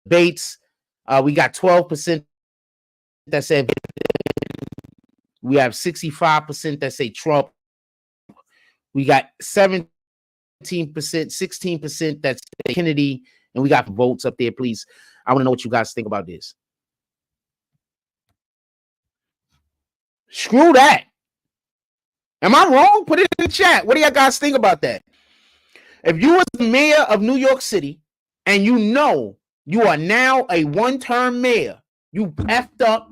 debates? We got 12% that said. We have 65% that say Trump. We got 17%, 16% that say Kennedy, and we got votes up there. Please, I want to know what you guys think about this. Screw that. Am I wrong? Put it in the chat. What do y'all guys think about that? If you was the mayor of New York City and you know you are now a one-term mayor, you effed up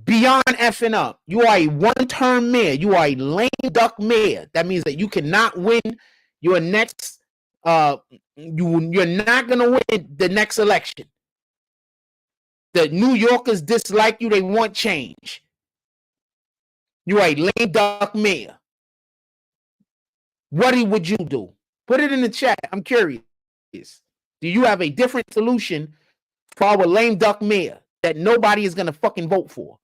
beyond effing up. You are a one-term mayor. You are a lame duck mayor. That means that you cannot win your next, you're not going to win the next election. The New Yorkers dislike you. They want change. You are a lame duck mayor. What would you do? Put it in the chat. I'm curious. Do you have a different solution for our lame duck mayor that nobody is going to fucking vote for?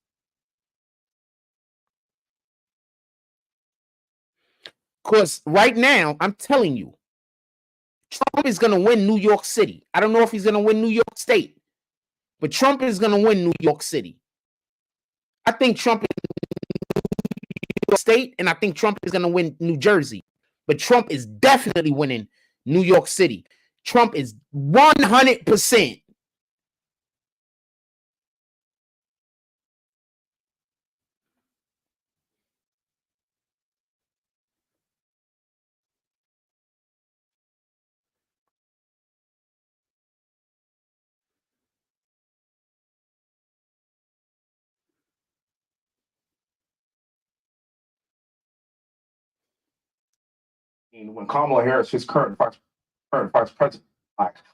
Because right now, I'm telling you, Trump is going to win New York City. I don't know if he's going to win New York State, but Trump is going to win New York City. I think Trump is New York State, and I think Trump is going to win New Jersey. But Trump is definitely winning New York City. Trump is 100%. When Kamala Harris, his current vice president,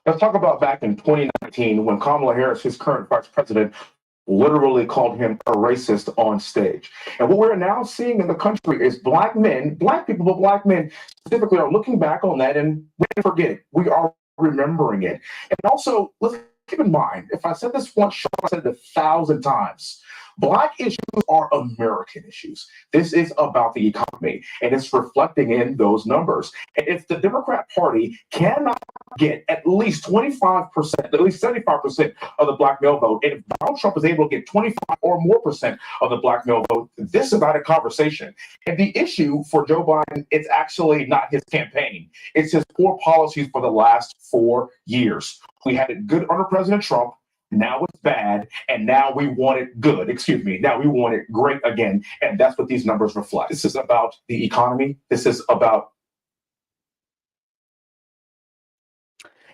let's talk about back in 2019 when Kamala Harris, his current vice president, literally called him a racist on stage. And what we're now seeing in the country is black men, black people, but black men specifically are looking back on that and we didn't forget it. We are remembering it. And also, let's keep in mind, if I said this once, I said it 1,000 times. Black issues are American issues. This is about the economy, and it's reflecting in those numbers. And if the Democrat Party cannot get at least 25%, at least 75% of the black male vote, and if Donald Trump is able to get 25 or more percent of the black male vote, this is not a conversation. And the issue for Joe Biden, it's actually not his campaign. It's his poor policies for the last 4 years. We had it good under President Trump. Now it's bad, and now we want it good. Excuse me. Now we want it great again, and that's what these numbers reflect. This is about the economy. This is about.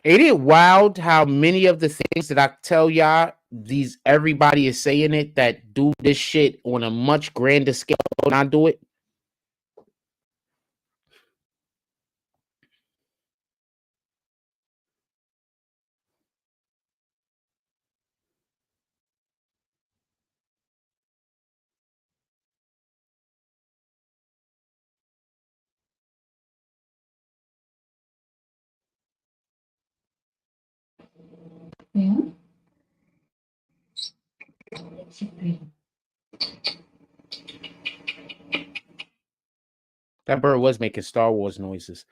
Ain't it wild how many of the things that I tell y'all, everybody is saying it, that do this shit on a much grander scale than I do it? That bird was making Star Wars noises.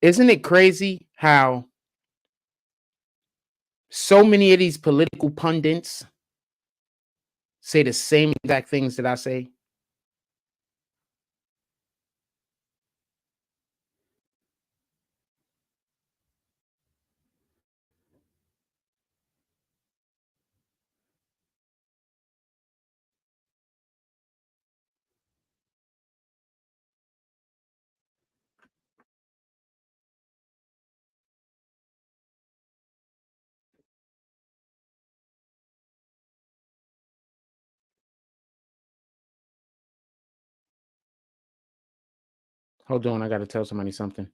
Isn't it crazy how so many of these political pundits say the same exact things that I say? Hold on, I got to tell somebody something.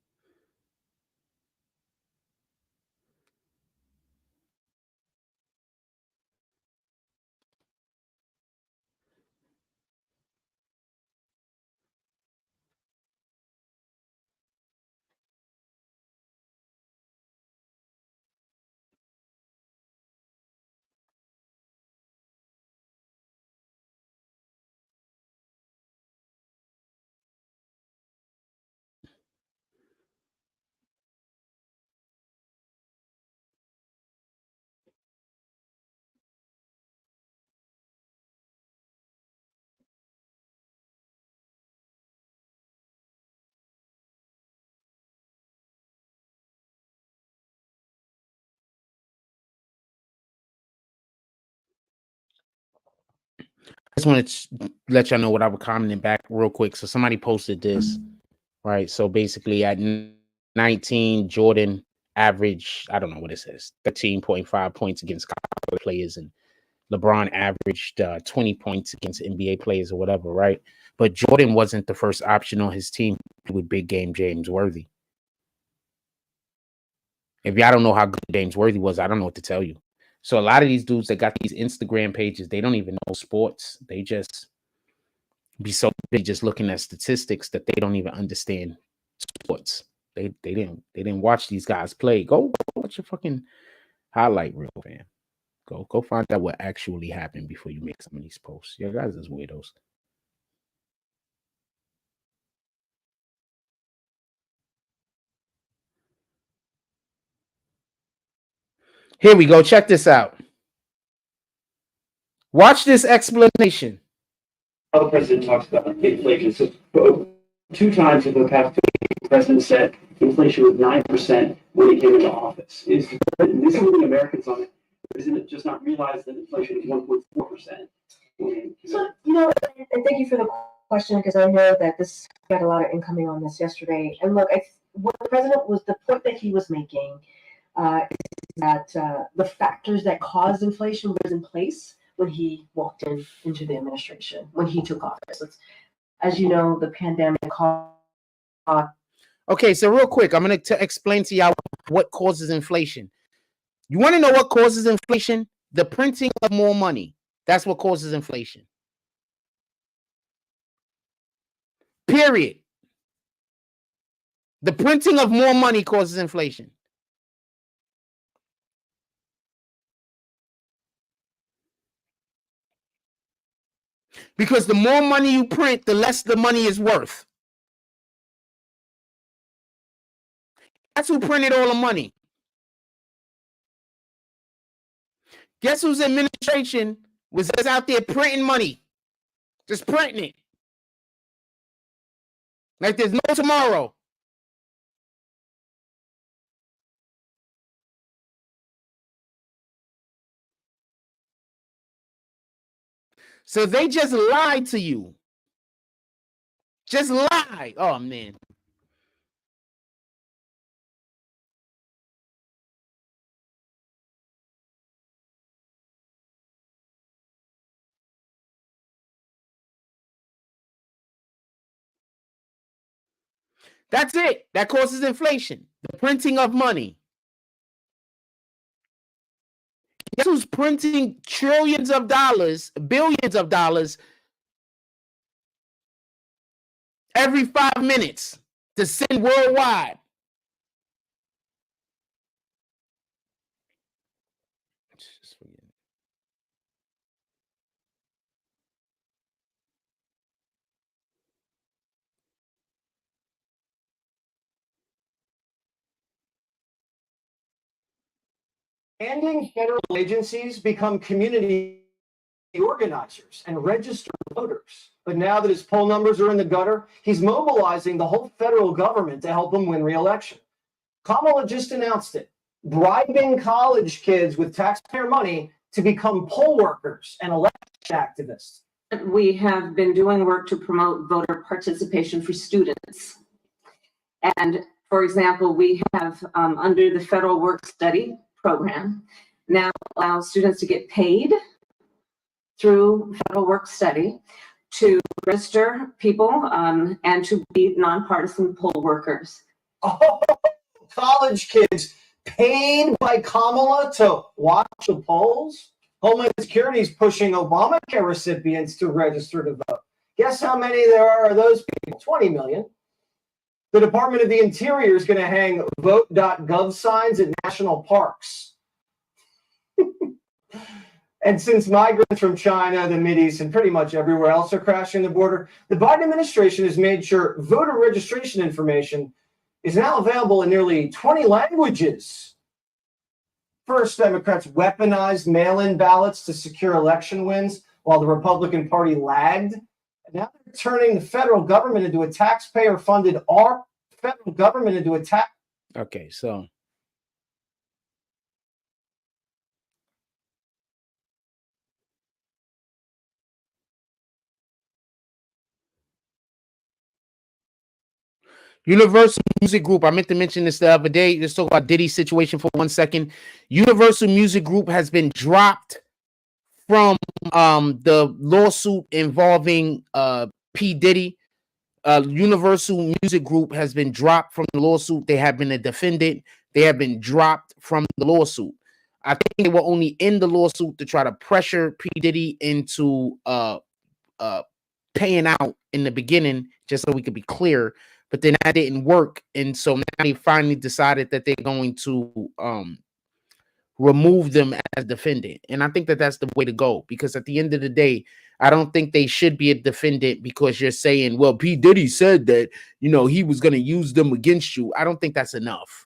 I just want to let y'all know what I was commenting back real quick. So somebody posted this, right? So basically at 19, Jordan averaged, I don't know what it says, 13.5 points against college players, and LeBron averaged 20 points against NBA players or whatever, right? But Jordan wasn't the first option on his team with big game James Worthy. If y'all don't know how good James Worthy was, I don't know what to tell you. So a lot of these dudes that got these Instagram pages, they don't even know sports. They just be so busy just looking at statistics that they don't even understand sports. They didn't watch these guys play. Go watch your fucking highlight reel, man. Go find out what actually happened before you make some of these posts. You guys is weirdos. Here we go. Check this out. Watch this explanation. How the president talks about inflation. So 2 times in the past, the president said inflation was 9% when he came into office. Is this something Americans on it? Isn't it just not realized that inflation is 1.4%? So, and thank you for the question, because I know that this got a lot of incoming on this yesterday. And look, what the president was, the point that he was making is that the factors that caused inflation was in place when he walked into the administration, when he took office. As you know, the pandemic caused. Okay, so real quick, I'm going to explain to y'all what causes inflation. You want to know what causes inflation? The printing of more money. That's what causes inflation. Period. The printing of more money causes inflation. Because the more money you print, the less the money is worth. That's who printed all the money. Guess whose administration was just out there printing money? Just printing it. Like there's no tomorrow. So they just lied to you. Just lie. Oh, man. That's it. That causes inflation. The printing of money. Guess who's printing trillions of dollars, billions of dollars every 5 minutes to send worldwide? Demanding federal agencies become community organizers and register voters. But now that his poll numbers are in the gutter, he's mobilizing the whole federal government to help him win re-election. Kamala just announced it, bribing college kids with taxpayer money to become poll workers and election activists. We have been doing work to promote voter participation for students. And for example, we have under the federal work study program now allows students to get paid through federal work study to register people and to be nonpartisan poll workers. Oh, college kids paid by Kamala to watch the polls? Homeland Security is pushing Obamacare recipients to register to vote. Guess how many there are of those people? 20 million. The Department of the Interior is going to hang vote.gov signs at national parks. And since migrants from China, the Mideast, and pretty much everywhere else are crashing the border, the Biden administration has made sure voter registration information is now available in nearly 20 languages. First, Democrats weaponized mail-in ballots to secure election wins while the Republican Party lagged. And now they're turning the federal government into a taxpayer-funded federal government into a tax. Okay, so Universal Music Group. I meant to mention this the other day. Let's talk about Diddy's situation for 1 second. Universal Music Group has been dropped from the lawsuit involving P. Diddy. Universal Music Group has been dropped from the lawsuit. They have been a defendant. They have been dropped from the lawsuit. I think they were only in the lawsuit to try to pressure P. Diddy into paying out in the beginning, just so we could be clear. But then that didn't work. And so now they finally decided that they're going to remove them as defendant. And I think that that's the way to go, because at the end of the day, I don't think they should be a defendant because you're saying, well, P. Diddy said that, you know, he was going to use them against you. I don't think that's enough.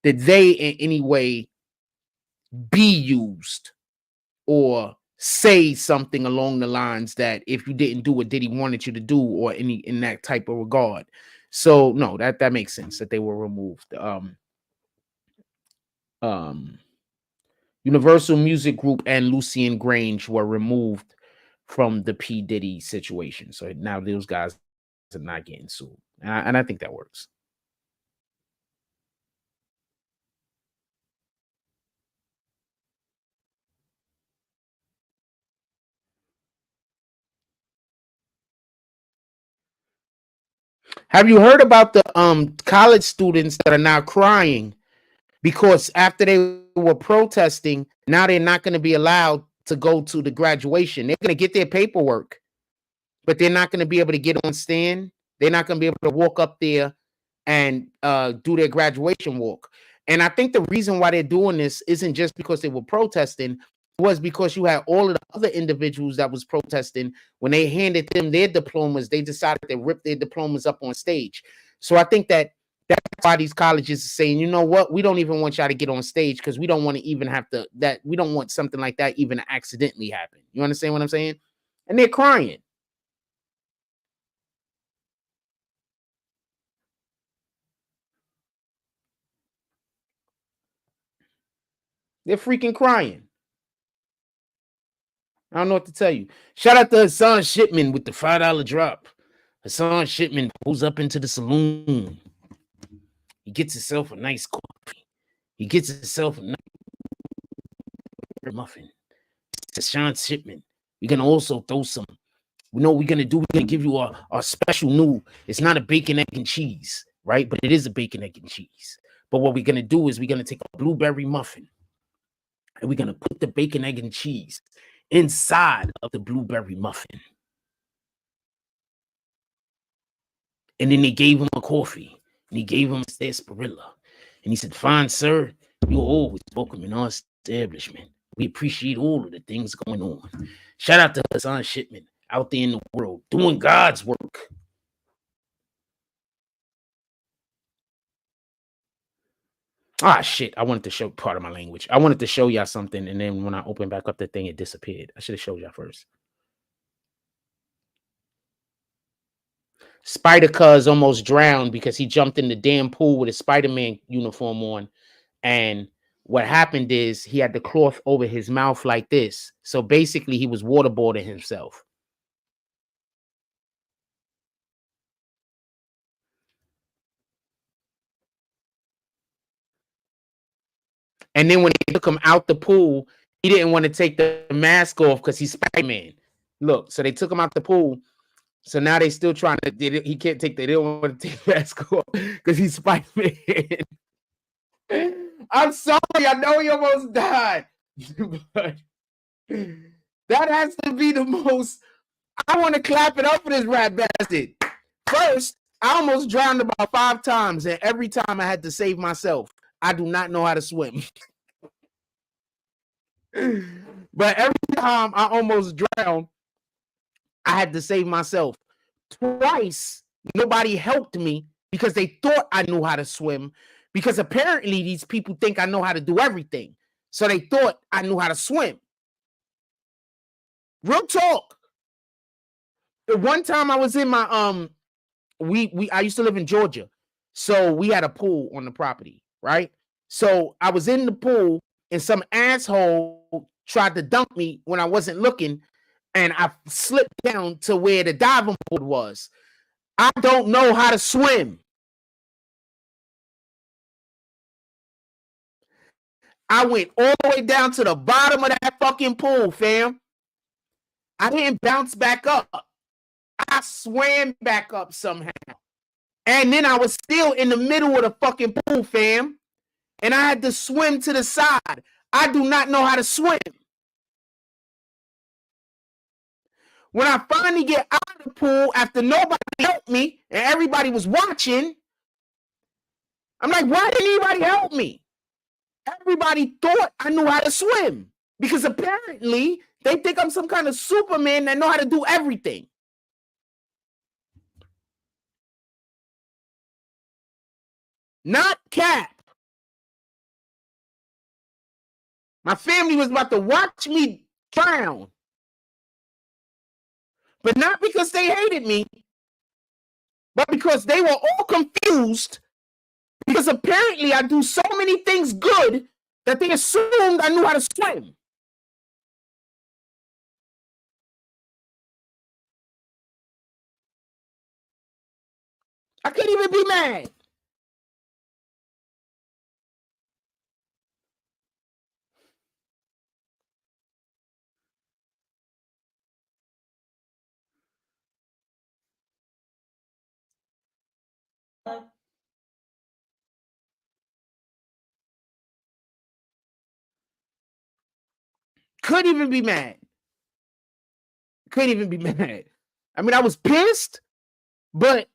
Did they in any way be used or say something along the lines that if you didn't do what Diddy wanted you to do, or any in that type of regard? So no, that makes sense that they were removed. Universal Music Group and Lucian Grange were removed from the P. Diddy situation. So now those guys are not getting sued. And I think that works. Have you heard about the college students that are now crying because after they were protesting, now they're not going to be allowed to go to the graduation? They're going to get their paperwork, but they're not going to be able to get on stand. They're not going to be able to walk up there and do their graduation walk. And I think the reason why they're doing this isn't just because they were protesting. was because you had all of the other individuals that was protesting. When they handed them their diplomas, they decided to rip their diplomas up on stage. So I think that's why these colleges are saying, you know what, we don't even want y'all to get on stage because we don't want to even have to, that we don't want something like that even to accidentally happen. You understand what I'm saying? And they're crying. They're freaking crying. I don't know what to tell you. Shout out to Hassan Shipman with the $5 drop. Hassan Shipman pulls up into the saloon. He gets himself a nice coffee. He gets himself a nice muffin. Hassan Shipman. We're gonna also throw some. We know what we're gonna do. We're gonna give you our special new. It's not a bacon, egg, and cheese, right? But it is a bacon, egg, and cheese. But what we're gonna do is we're gonna take a blueberry muffin and we're gonna put the bacon, egg, and cheese inside of the blueberry muffin. And then they gave him a coffee. And he gave him a sarsaparilla. And he said, fine, sir, you're always welcome in our establishment. We appreciate all of the things going on. Shout out to Hassan Shipman out there in the world doing God's work. Ah, shit. I wanted to show part of my language. I wanted to show y'all something. And then when I opened back up the thing, it disappeared. I should have showed y'all first. Spider-Cuz almost drowned because he jumped in the damn pool with his Spider-Man uniform on. And what happened is he had the cloth over his mouth like this. So basically he was waterboarding himself. And then when they took him out the pool, he didn't want to take the mask off because he's Spider-Man. Look, so they took him out the pool. So now they still trying to, he can't take, they don't want to take the mask off because he's Spider-Man. I'm sorry, I know he almost died. But that has to be the most, I want to clap it up for this rat bastard. First, I almost drowned about 5 times, and every time I had to save myself. I do not know how to swim. But every time I almost drowned, I had to save myself. Twice, nobody helped me because they thought I knew how to swim, because apparently these people think I know how to do everything. So they thought I knew how to swim. Real talk. The one time I was in my I used to live in Georgia. So we had a pool on the property, right? So I was in the pool and some asshole tried to dunk me when I wasn't looking, and I slipped down to where the diving board was. I don't know how to swim. I went all the way down to the bottom of that fucking pool, fam. I didn't bounce back up. I swam back up somehow. And then I was still in the middle of the fucking pool, fam. And I had to swim to the side. I do not know how to swim. When I finally get out of the pool after nobody helped me and everybody was watching, I'm like, why didn't anybody help me? Everybody thought I knew how to swim because apparently they think I'm some kind of Superman that know how to do everything. Not Cap. My family was about to watch me drown. But not because they hated me, but because they were all confused, because apparently I do so many things good that they assumed I knew how to swim. I can't even be mad. Couldn't even be mad. Couldn't even be mad. I mean, I was pissed, but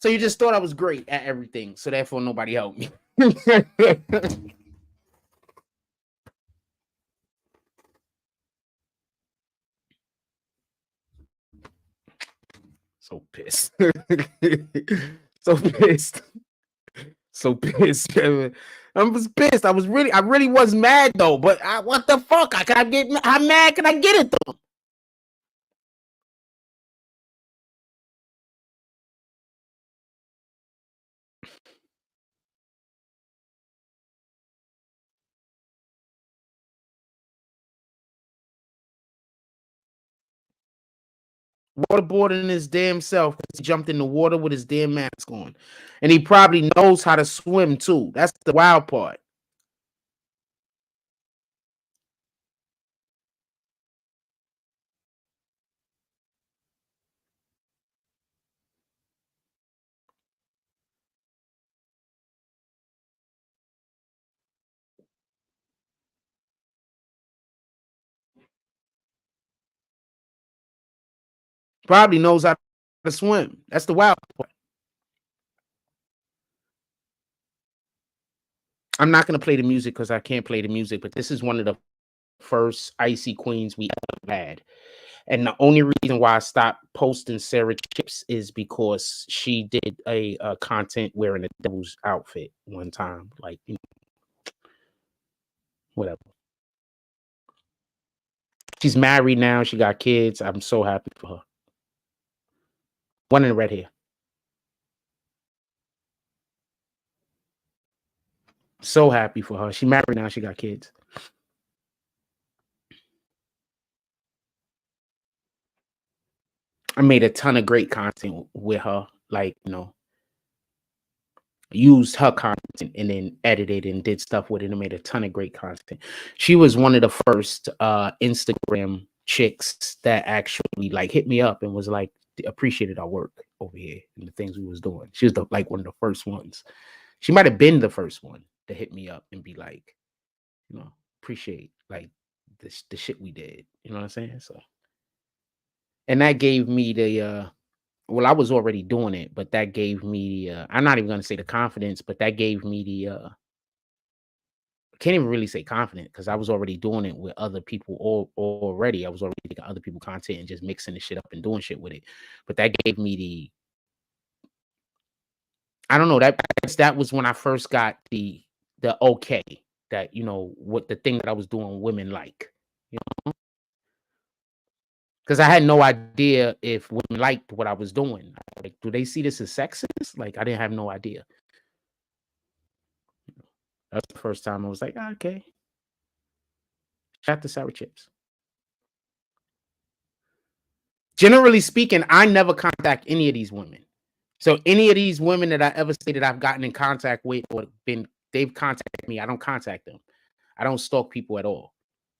so you just thought I was great at everything, so therefore nobody helped me. So pissed. So pissed. So pissed. I was pissed. I really was mad though. But what the fuck? How mad can I get it though? Waterboarding his damn self because he jumped in the water with his damn mask on. And he probably knows how to swim too. That's the wild part. Probably knows how to swim. That's the wild part. I'm not going to play the music because I can't play the music, but this is one of the first icy queens we ever had. And the only reason why I stopped posting Sarah Chips is because she did a content wearing a devil's outfit one time. Like, you know, whatever. She's married now. She got kids. I'm so happy for her. One in the red hair. So happy for her. She married now. She got kids. I made a ton of great content with her. Like, you know, used her content and then edited and did stuff with it and made a ton of great content. She was one of the first Instagram chicks that actually like hit me up and was like, appreciated our work over here and the things we was doing. She was like one of the first ones. She might have been the first one to hit me up and be like, you know, appreciate like the shit we did. You know what I'm saying? So, and that gave me the well, I was already doing it, but that gave me the I'm not even gonna say the confidence, but that gave me the I can't even really say confident because I was already doing it with other people already. I was already taking other people's content and just mixing the shit up and doing shit with it. But that gave me the I don't know, that was when I first got the okay that, you know, what the thing that I was doing women like, you know, because I had no idea if women liked what I was doing. Like, do they see this as sexist? Like, I didn't have no idea. That's the first time I was like, okay. Shout out to Sour Chips. Generally speaking, I never contact any of these women. So any of these women that I ever say that I've gotten in contact with or they've contacted me, I don't contact them. I don't stalk people at all.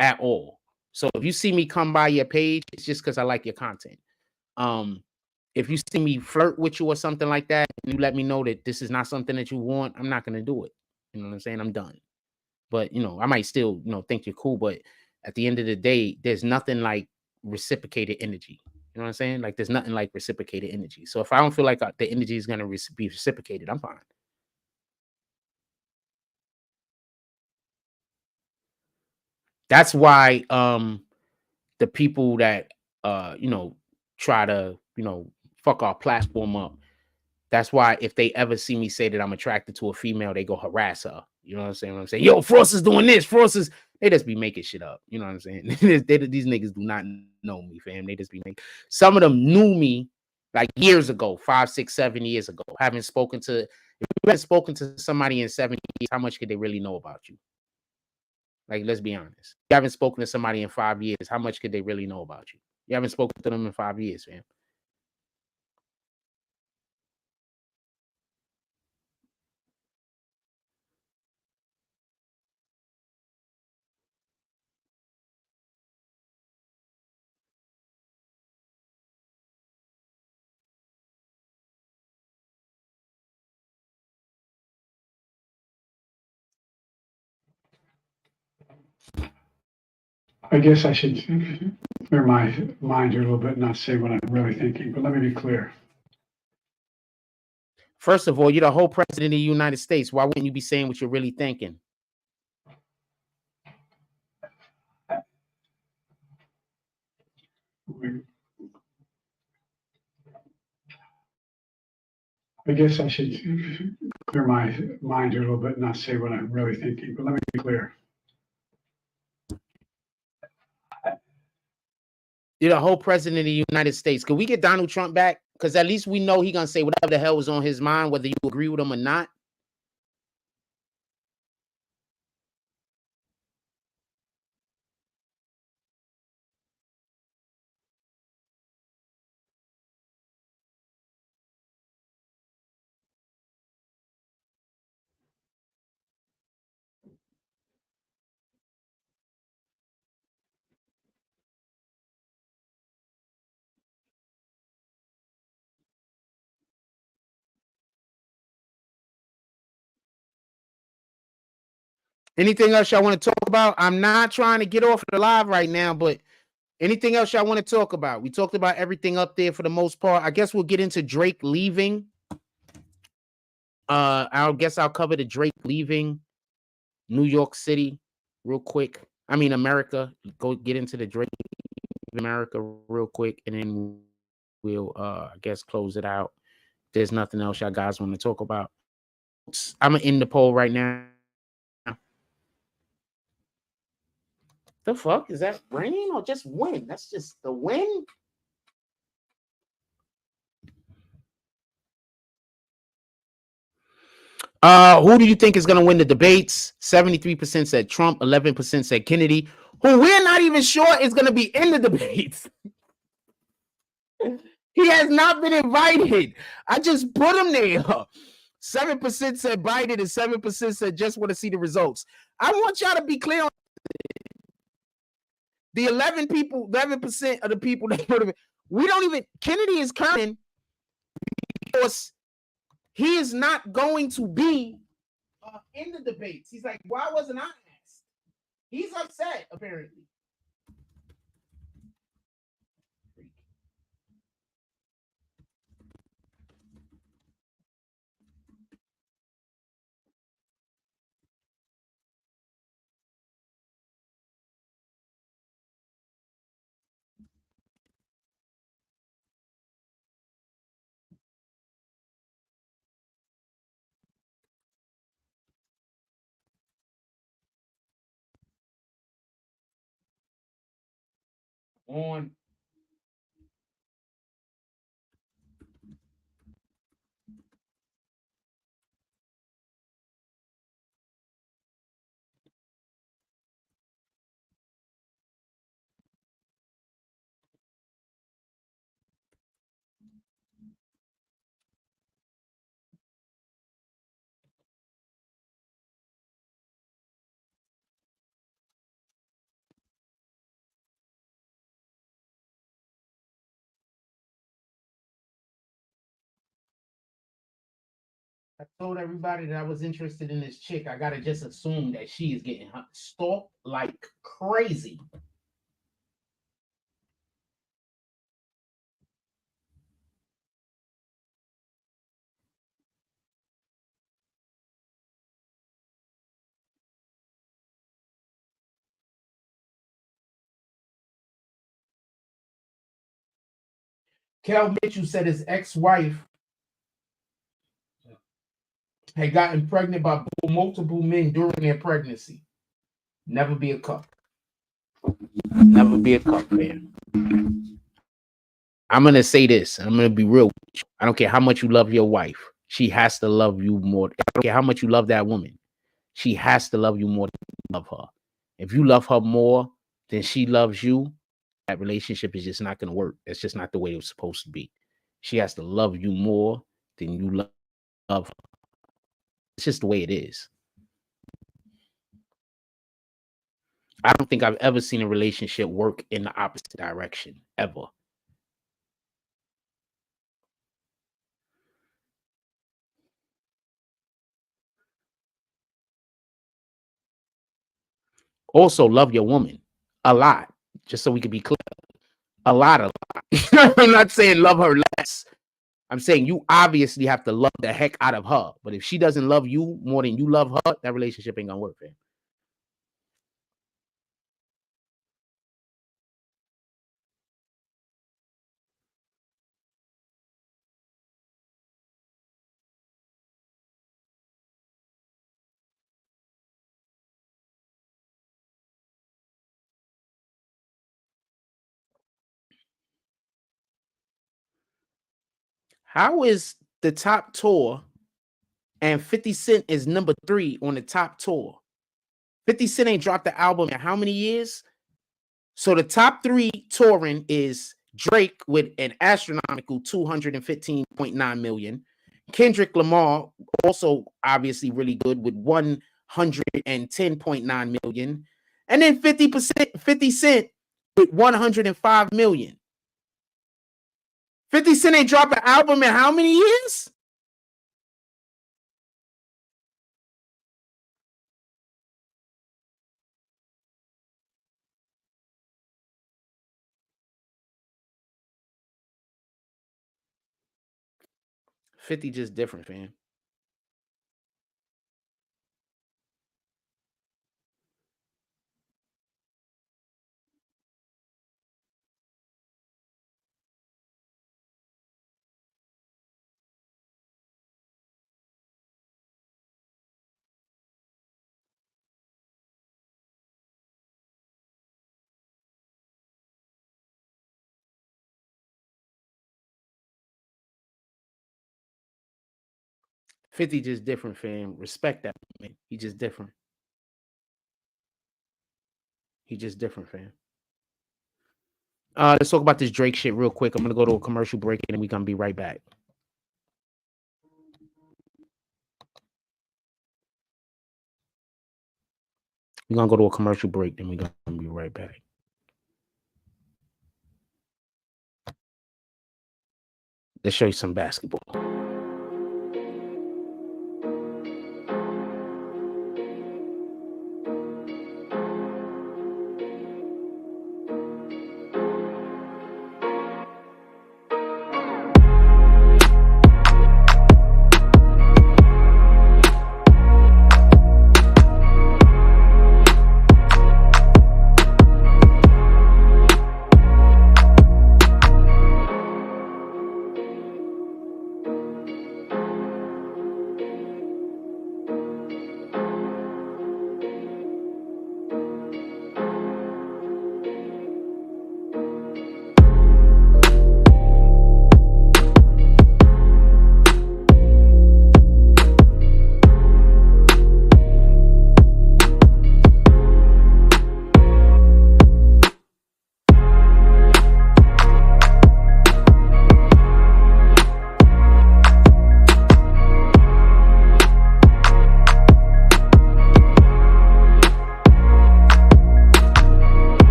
At all. So if you see me come by your page, it's just because I like your content. If you see me flirt with you or something like that, and you let me know that this is not something that you want, I'm not going to do it. You know what I'm saying? I'm done. But, you know, I might still, you know, think you're cool. But at the end of the day, there's nothing like reciprocated energy. You know what I'm saying? Like, there's nothing like reciprocated energy. So if I don't feel like the energy is going to be reciprocated, I'm fine. That's why the people that, you know, try to, you know, fuck our platform up. That's why if they ever see me say that I'm attracted to a female, they go harass her. You know what I'm saying? When I'm saying, yo, Frost is doing this. Frost is, they just be making shit up. You know what I'm saying? These niggas do not know me, fam. They just be making. Some of them knew me like years ago, 5, 6, 7 years ago. If you haven't spoken to somebody in 7 years, how much could they really know about you? Like, let's be honest. If you haven't spoken to somebody in 5 years, how much could they really know about you? You haven't spoken to them in 5 years, fam. I guess I should clear my mind here a little bit and not say what I'm really thinking, but let me be clear. First of all, you're the whole president of the United States. Why wouldn't you be saying what you're really thinking? I guess I should clear my mind here a little bit and not say what I'm really thinking, but let me be clear. You're the whole president of the United States. Could we get Donald Trump back? Because at least we know he's going to say whatever the hell was on his mind, whether you agree with him or not. Anything else y'all want to talk about? I'm not trying to get off the live right now, but anything else y'all want to talk about? We talked about everything up there for the most part. I guess we'll get into Drake leaving. I guess I'll cover the Drake leaving New York City real quick. I mean, America. Go get into the Drake America real quick, and then we'll, I guess, close it out. There's nothing else y'all guys want to talk about. I'm gonna end the poll right now. The fuck is that? Rain or just wind? That's just the wind. Who do you think is gonna win the debates? 73% said Trump, 11% said Kennedy, who we're not even sure is gonna be in the debates. He has not been invited. I just put him there. 7% said Biden and 7% said just want to see the results. I want y'all to be clear on the 11% of the people that would have, we don't even, Kennedy is coming because he is not going to be in the debates. He's like, why wasn't I asked? He's upset, apparently. On I told everybody that I was interested in this chick. I gotta just assume that she is getting stalked like crazy. Kel Mitchell said his ex-wife had gotten pregnant by multiple men during their pregnancy. Never be a cup. Never be a cup, man. I'm gonna say this. I'm gonna be real. I don't care how much you love your wife. She has to love you more. I don't care how much you love that woman. She has to love you more than you love her. If you love her more than she loves you, that relationship is just not gonna work. That's just not the way it was supposed to be. She has to love you more than you love her. It's just the way it is. I don't think I've ever seen a relationship work in the opposite direction, ever. Also, love your woman a lot, just so we can be clear. A lot. I'm not saying love her less. I'm saying you obviously have to love the heck out of her. But if she doesn't love you more than you love her, that relationship ain't gonna work, man. How is the top tour and 50 Cent is number 3 on the top tour? 50 Cent ain't dropped the album in how many years? So the top 3 touring is Drake with an astronomical 215.9 million. Kendrick Lamar, also obviously really good with 110.9 million. And then 50 Cent with 105 million. 50 Cent ain't dropped an album in how many years? $50 just different, fam. $50 just different, fam. Respect that, man. He just different. He just different, fam. Let's talk about this Drake shit real quick. I'm gonna go to a commercial break and then we're gonna be right back. We're gonna go to a commercial break, then we're gonna be right back. Let's show you some basketball.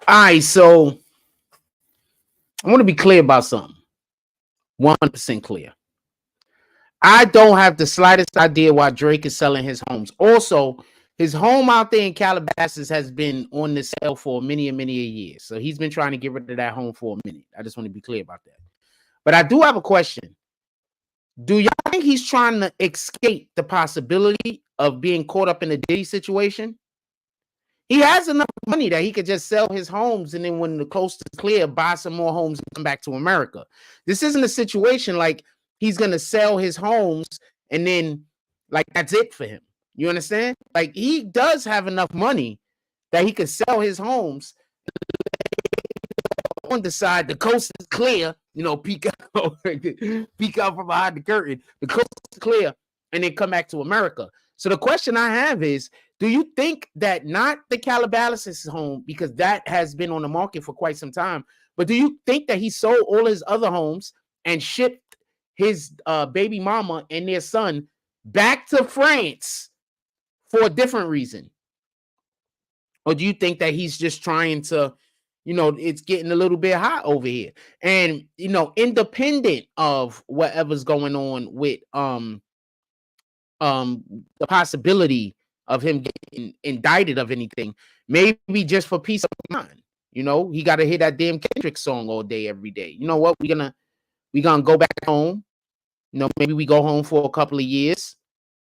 All right, so I want to be clear about something. 100% clear. I don't have the slightest idea why Drake is selling his homes. Also, his home out there in Calabasas has been on the sale for many years. So he's been trying to get rid of that home for a minute. I just want to be clear about that. But I do have a question. Do y'all think he's trying to escape the possibility of being caught up in a Diddy situation? He has enough money that he could just sell his homes and then when the coast is clear, buy some more homes and come back to America. This isn't a situation like he's going to sell his homes and then like that's it for him. You understand? Like he does have enough money that he could sell his homes on the side. The coast is clear, you know, peek out from behind the curtain. The coast is clear and then come back to America. So the question I have is, do you think that not the Calabasas home, because that has been on the market for quite some time, but do you think that he sold all his other homes and shipped his baby mama and their son back to France for a different reason? Or do you think that he's just trying to, you know, it's getting a little bit hot over here? And, you know, independent of whatever's going on with the possibility of him getting indicted of anything, maybe just for peace of mind. You know, he got to hear that damn Kendrick song all day, every day. You know what? We're gonna go back home. You know, maybe we go home for a couple of years.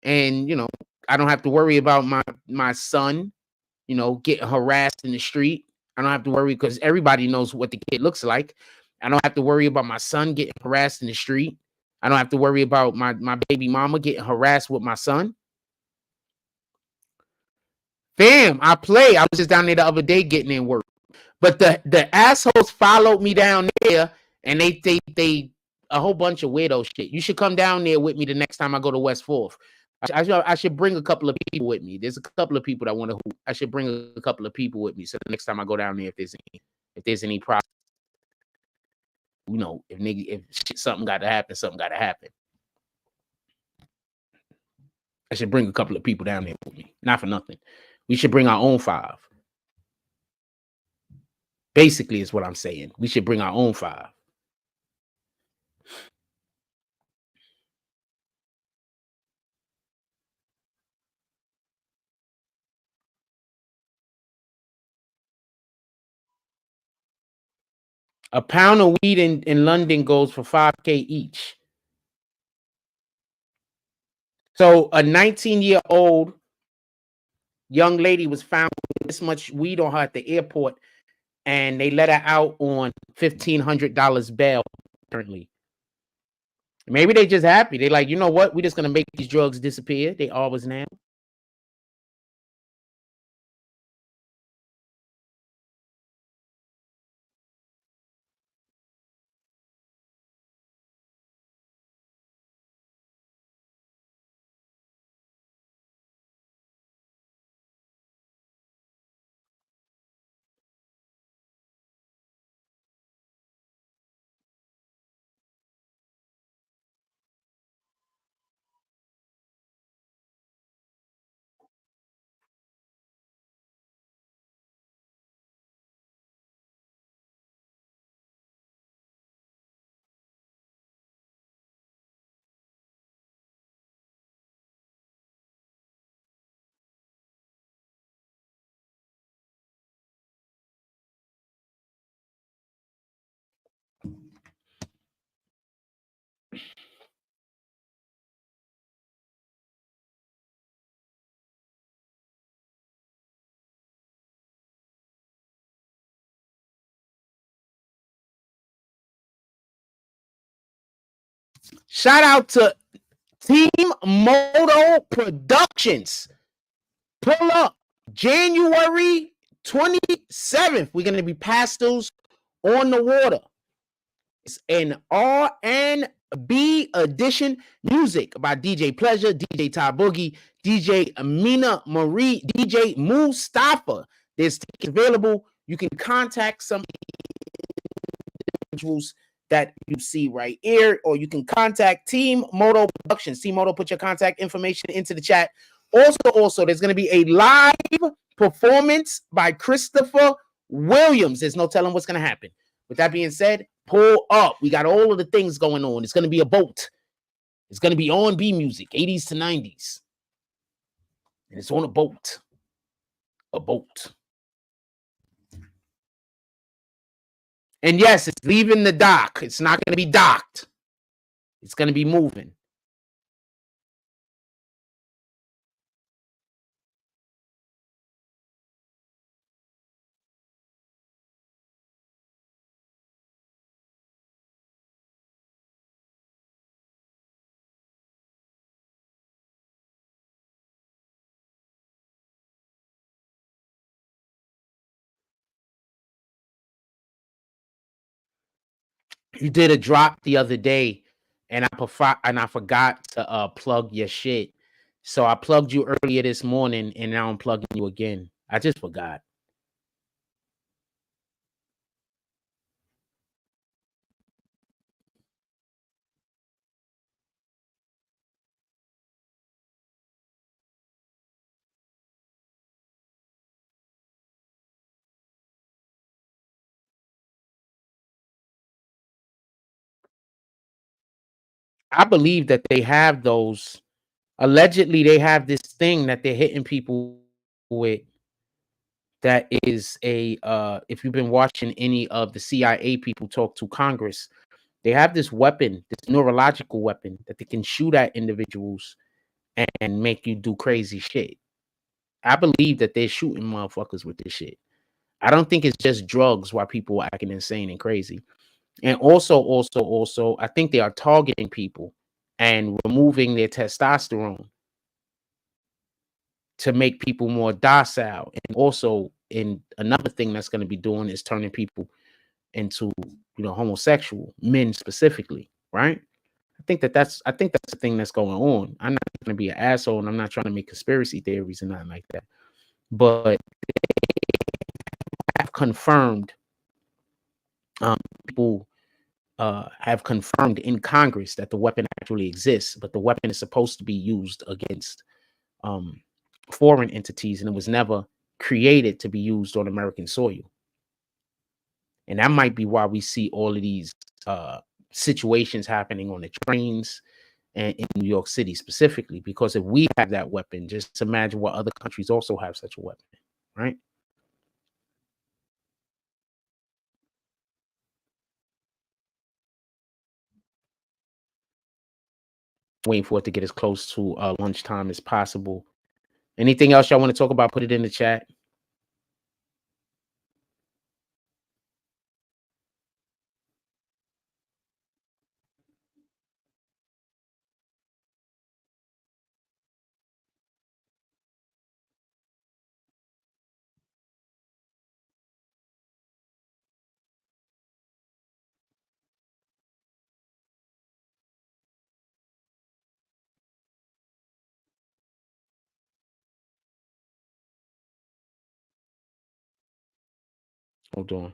and I don't have to worry about my son, getting harassed in the street. I don't have to worry because everybody knows what the kid looks like. I don't have to worry about my son getting harassed in the street. I don't have to worry about my baby mama getting harassed with my son. Fam, I was just down there the other day getting in work. But the assholes followed me down there, and they a whole bunch of weirdo shit. You should come down there with me the next time I go to West 4th. I should bring a couple of people with me. There's a couple of people that want to hoop. I should bring a couple of people with me. So the next time I go down there, if there's any problem, if something got to happen, something got to happen. I should bring a couple of people down there with me. Not for nothing. We should bring our own 5. Basically, is what I'm saying. We should bring our own 5. A pound of weed in London goes for $5,000 each. So a 19-year-old young lady was found with this much weed on her at the airport, and they let her out on $1,500 bail, apparently. Maybe they just happy. They like, you know what? We're just going to make these drugs disappear. They always now. Shout out to Team Moto Productions. Pull up January 27th. We're going to be pastels on the water. It's an R&B edition, music by DJ Pleasure, DJ Ty Boogie, DJ Amina Marie, DJ Mustafa. There's tickets available. You can contact some individuals that you see right here, or you can contact Team Moto Productions. Team Moto, put your contact information into the chat. Also, there's going to be a live performance by Christopher Williams. There's no telling what's going to happen. With that being said, pull up. We got all of the things going on. It's going to be a boat. It's going to be R&B music, 80s to 90s. And it's on a boat. A boat. And yes, it's leaving the dock. It's not going to be docked. It's going to be moving. You did a drop the other day, and I forgot to plug your shit. So I plugged you earlier this morning, and now I'm plugging you again. I just forgot. I believe that they have those. Allegedly, they have this thing that they're hitting people with. That is if you've been watching any of the CIA people talk to Congress, they have this weapon, this neurological weapon that they can shoot at individuals and make you do crazy shit. I believe that they're shooting motherfuckers with this shit. I don't think it's just drugs why people are acting insane and crazy. And also, I think they are targeting people and removing their testosterone to make people more docile. And also, in another thing that's going to be doing is turning people into, homosexual men specifically, right? I think that's the thing that's going on. I'm not going to be an asshole, and I'm not trying to make conspiracy theories and nothing like that. But have confirmed, people have confirmed in Congress that the weapon actually exists, but the weapon is supposed to be used against foreign entities, and it was never created to be used on American soil. And that might be why we see all of these situations happening on the trains and in New York City specifically, because if we have that weapon, just imagine what other countries also have such a weapon, right? Waiting for it to get as close to lunchtime as possible. Anything else y'all want to talk about? Put it in the chat. Hold on.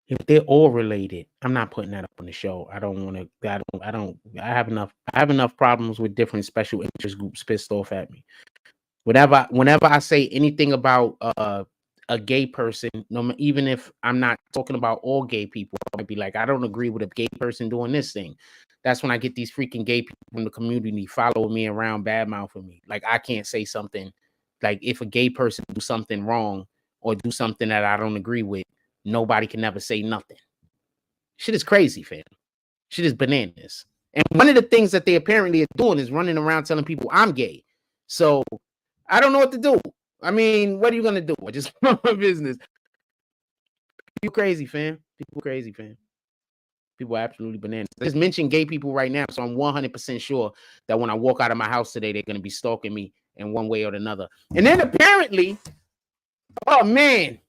If they're all related, I'm not putting that up on the show. I don't want to. I have enough problems with different special interest groups pissed off at me. Whenever I say anything about a gay person, even if I'm not talking about all gay people, I might be like, I don't agree with a gay person doing this thing. That's when I get these freaking gay people in the community following me around, bad mouthing me. Like, I can't say something. Like, if a gay person do something wrong or do something that I don't agree with, nobody can never say nothing. Shit is crazy, fam. Shit is bananas. And one of the things that they apparently are doing is running around telling people I'm gay. So I don't know what to do. I mean, what are you gonna do? I just run my business. You crazy, fam. People crazy, fam. People are absolutely bananas. I just mentioned gay people right now, so I'm 100% sure that when I walk out of my house today, they're gonna be stalking me in one way or another. And then apparently, oh man,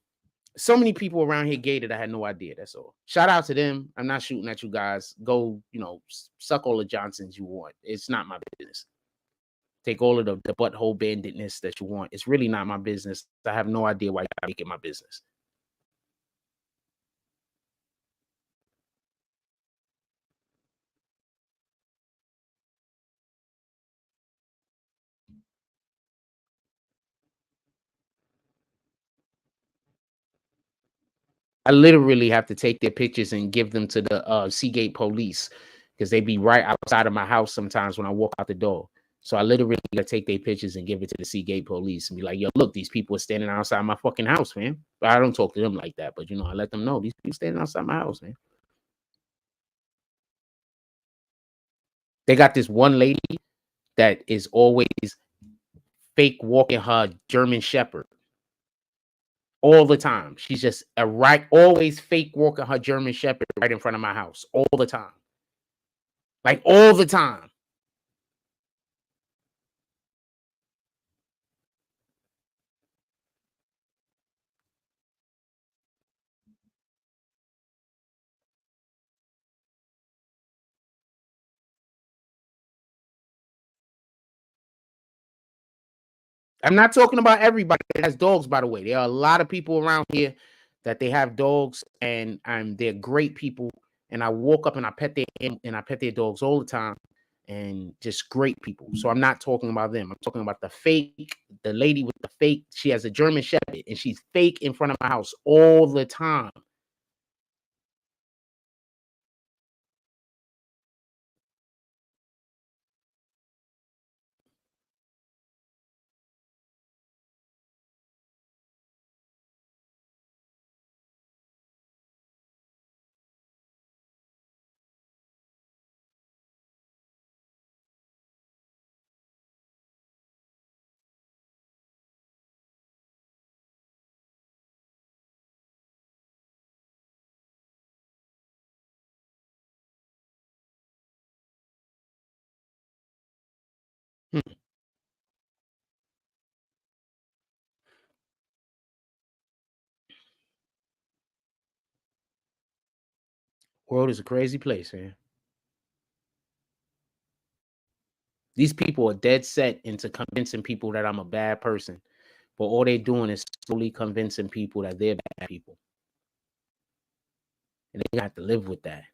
so many people around here gay that I had no idea. That's all. Shout out to them. I'm not shooting at you guys. Go, suck all the Johnsons you want. It's not my business. Take all of the butthole banditness that you want. It's really not my business. I have no idea why I make it my business. I literally have to take their pictures and give them to the Seagate police because they be right outside of my house sometimes when I walk out the door. So I literally gotta take their pictures and give it to the Seagate police and be like, yo, look, these people are standing outside my fucking house, man. But I don't talk to them like that. But, I let them know these people standing outside my house, man. They got this one lady that is always fake walking her German Shepherd. All the time. She's just always fake walking her German Shepherd right in front of my house. All the time. Like, all the time. I'm not talking about everybody that has dogs, by the way. There are a lot of people around here that they have dogs, and they're great people. And I walk up and I pet their dogs all the time, and just great people. So I'm not talking about them. I'm talking about the lady with the fake. She has a German Shepherd, and she's fake in front of my house all the time. World is a crazy place, man. These people are dead set into convincing people that I'm a bad person, but all they're doing is slowly convincing people that they're bad people. And they have to live with that.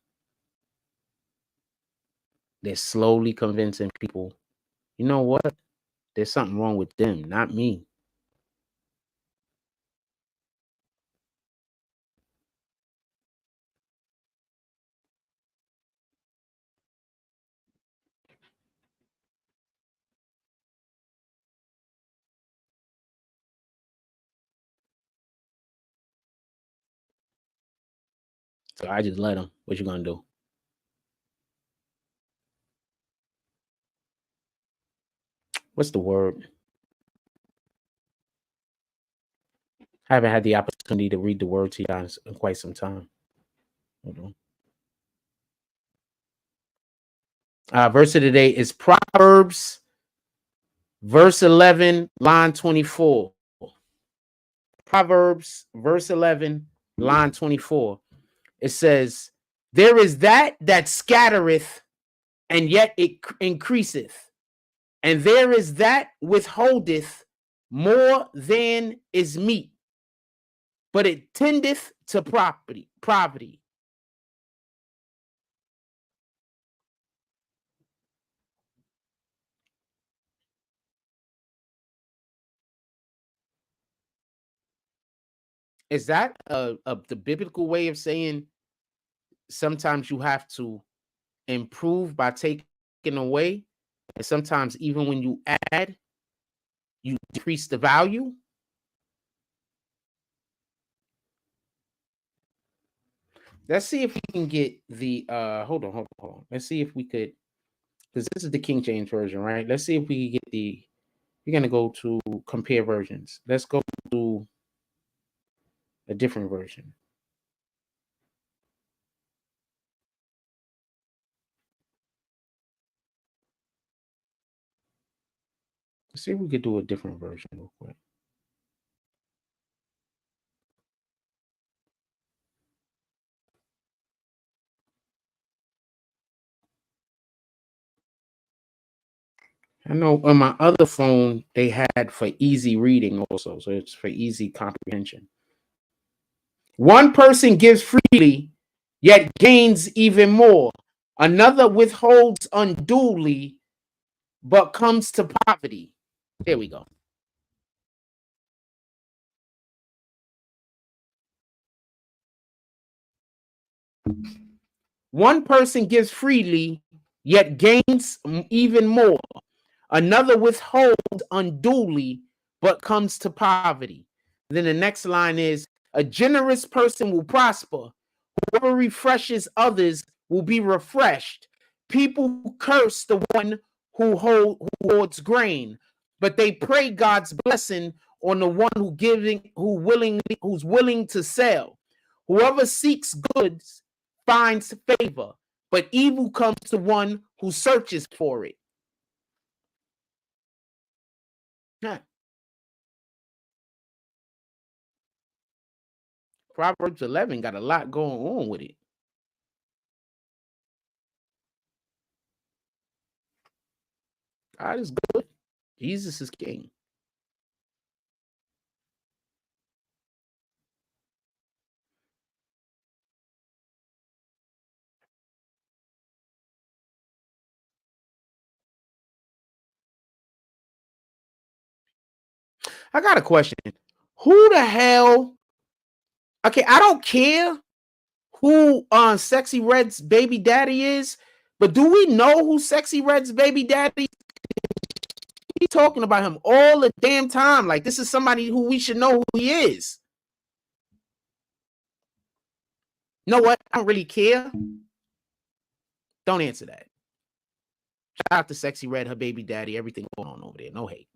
They're slowly convincing people, you know what? There's something wrong with them, not me. So I just let them. What you gonna do? What's the word? I haven't had the opportunity to read the word to you guys in quite some time. Hold on. Verse of the day is Proverbs, verse 11, line 24. Proverbs, verse 11, line 24. It says, there is that scattereth, and yet it increaseth. And there is that withholdeth more than is meet, but it tendeth to poverty. Is that the biblical way of saying sometimes you have to improve by taking away, and sometimes even when you add, you decrease the value? Let's see if we can get the hold on. Let's see if we could, because this is the King James version, right? Let's see if we can get the, we're gonna go to compare versions. Let's go to a different version. Let's see if we could do a different version real quick. I know on my other phone they had for easy reading also, so it's for easy comprehension. One person gives freely, yet gains even more. Another withholds unduly, but comes to poverty. There we go. One person gives freely, yet gains even more. Another withholds unduly, but comes to poverty. Then the next line is, a generous person will prosper. Whoever refreshes others will be refreshed. People curse the one who hoards grain, but they pray God's blessing on the one who's willing to sell. Whoever seeks goods finds favor, but evil comes to one who searches for it. Huh. Proverbs 11 got a lot going on with it. God is good. Jesus is king. I got a question. Who the hell? Okay, I don't care who Sexy Red's baby daddy is, but do we know who Sexy Red's baby daddy is? He's talking about him all the damn time. Like, this is somebody who we should know who he is. You know what? I don't really care. Don't answer that. Shout out to Sexy Red, her baby daddy, everything going on over there. No hate.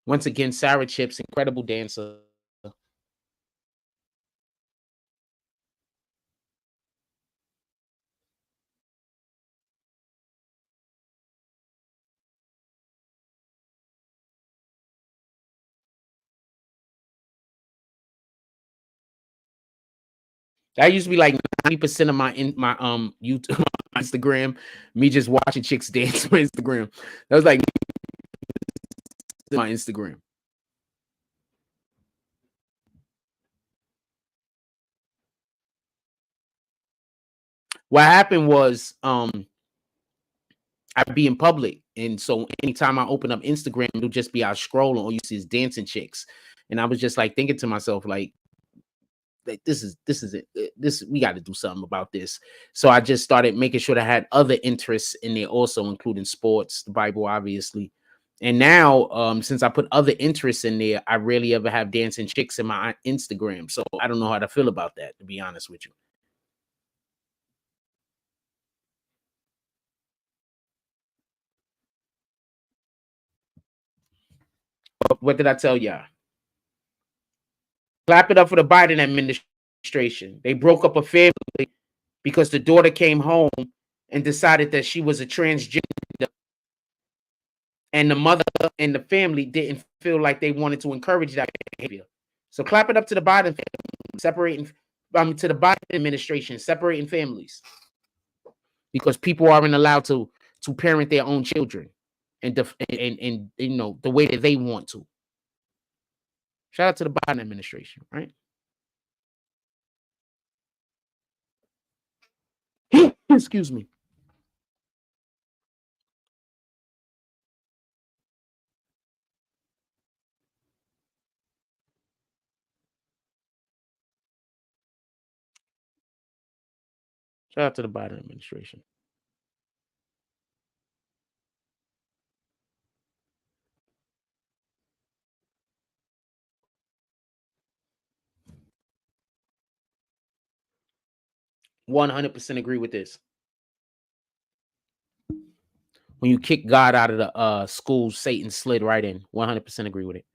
Once again, Sarah Chips, incredible dancer. That used to be like 90% of my YouTube, my Instagram, me just watching chicks dance on Instagram. That was like my Instagram. What happened was I'd be in public, and so anytime I open up Instagram, it'll just be out scrolling, all you see is dancing chicks. And I was just like thinking to myself, like this is it. This we got to do something about this. So I just started making sure that I had other interests in there also, including sports, the Bible, obviously. And now, since I put other interests in there, I rarely ever have dancing chicks in my Instagram. So I don't know how to feel about that, to be honest with you. But what did I tell y'all? Clap it up for the Biden administration. They broke up a family because the daughter came home and decided that she was a transgender. And the mother and the family didn't feel like they wanted to encourage that behavior. So clap it up to the Biden family, separating to the Biden administration, separating families. Because people aren't allowed to parent their own children and you know the way that they want to. Shout out to the Biden administration, right? Excuse me. Shout out to the Biden administration. %100 agree with this. When you kick God out of the school, Satan slid right in. 100% agree with it.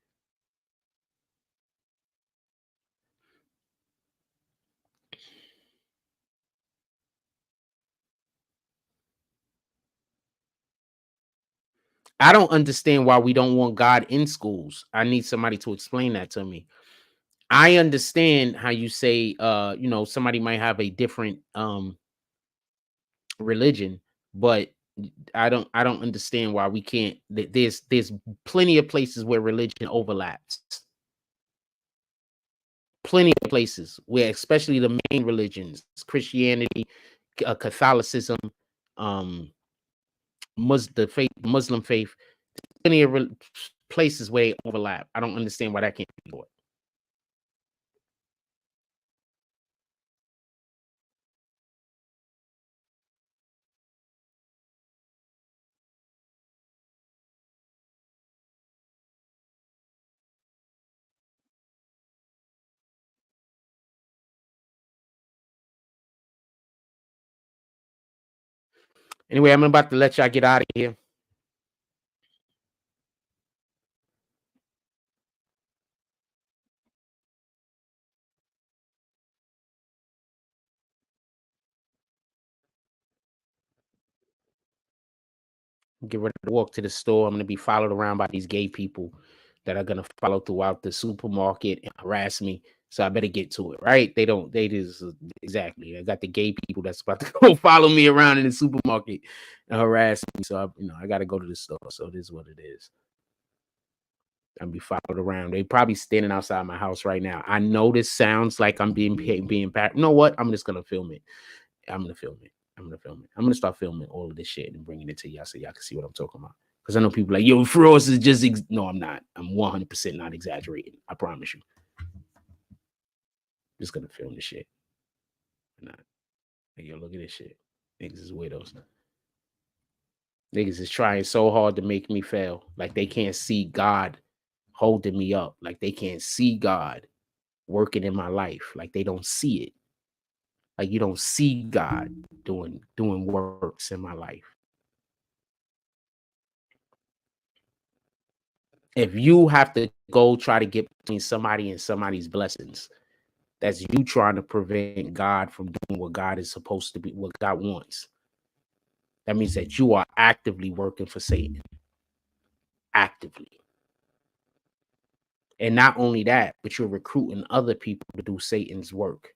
I don't understand why we don't want God in schools. I need somebody to explain that to me. I understand how you say, you know, somebody might have a different religion, but I don't understand why we can't. There's plenty of places where religion overlaps. Plenty of places where, especially the main religions, Christianity, Catholicism, Muslim faith, plenty of places where they overlap. I don't understand why that can't be bought. Anyway, I'm about to let y'all get out of here. Get ready to walk to the store. I'm going to be followed around by these gay people that are going to follow throughout the supermarket and harass me. So I better get to it, right? They just exactly. I got the gay people that's about to go follow me around in the supermarket and harass me. So I got to go to the store. So this is what it is. I'm be followed around. They probably standing outside my house right now. I know this sounds like I'm being packed. You know what? I'm just gonna film it. I'm gonna film it. I'm gonna start filming all of this shit and bringing it to y'all so y'all can see what I'm talking about. Because I know people like, yo, Frost is just no, I'm not. I'm 100% not exaggerating. I promise you. Just gonna film this shit. I'm not. Like, yo, look at this shit. Niggas is widows. Niggas is trying so hard to make me fail. Like they can't see God holding me up. Like they can't see God working in my life. Like they don't see it. Like you don't see God doing works in my life. If you have to go try to get between somebody and somebody's blessings, that's you trying to prevent God from doing what God is supposed to be, what God wants. That means that you are actively working for Satan. Actively. And not only that, but you're recruiting other people to do Satan's work.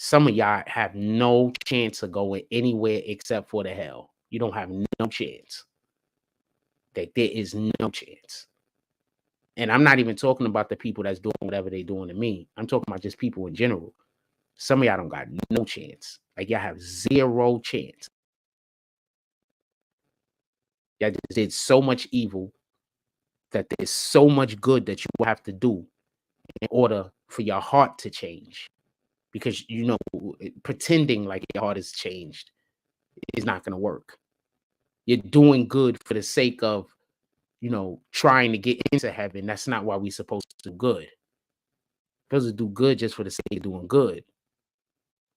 Some of y'all have no chance of going anywhere except for the hell. You don't have no chance. That there is no chance. And I'm not even talking about the people that's doing whatever they're doing to me. I'm talking about just people in general. Some of y'all don't got no chance. Like y'all have zero chance. Y'all just did so much evil that there's so much good that you have to do in order for your heart to change. Because, you know, pretending like your heart has changed is not going to work. You're doing good for the sake of, you know, trying to get into heaven. That's not why we're supposed to do good. We're supposed to do good just for the sake of doing good.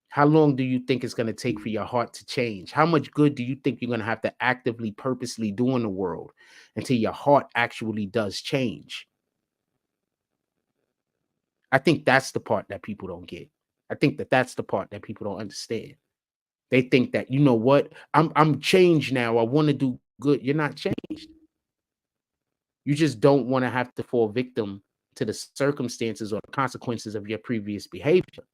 How long do you think it's going to take for your heart to change? How much good do you think you're going to have to actively, purposely do in the world until your heart actually does change? I think that's the part that people don't get. I think that that's the part that people don't understand. They think that, you know what, I'm changed now. I want to do good. You're not changed. You just don't want to have to fall victim to the circumstances or the consequences of your previous behavior.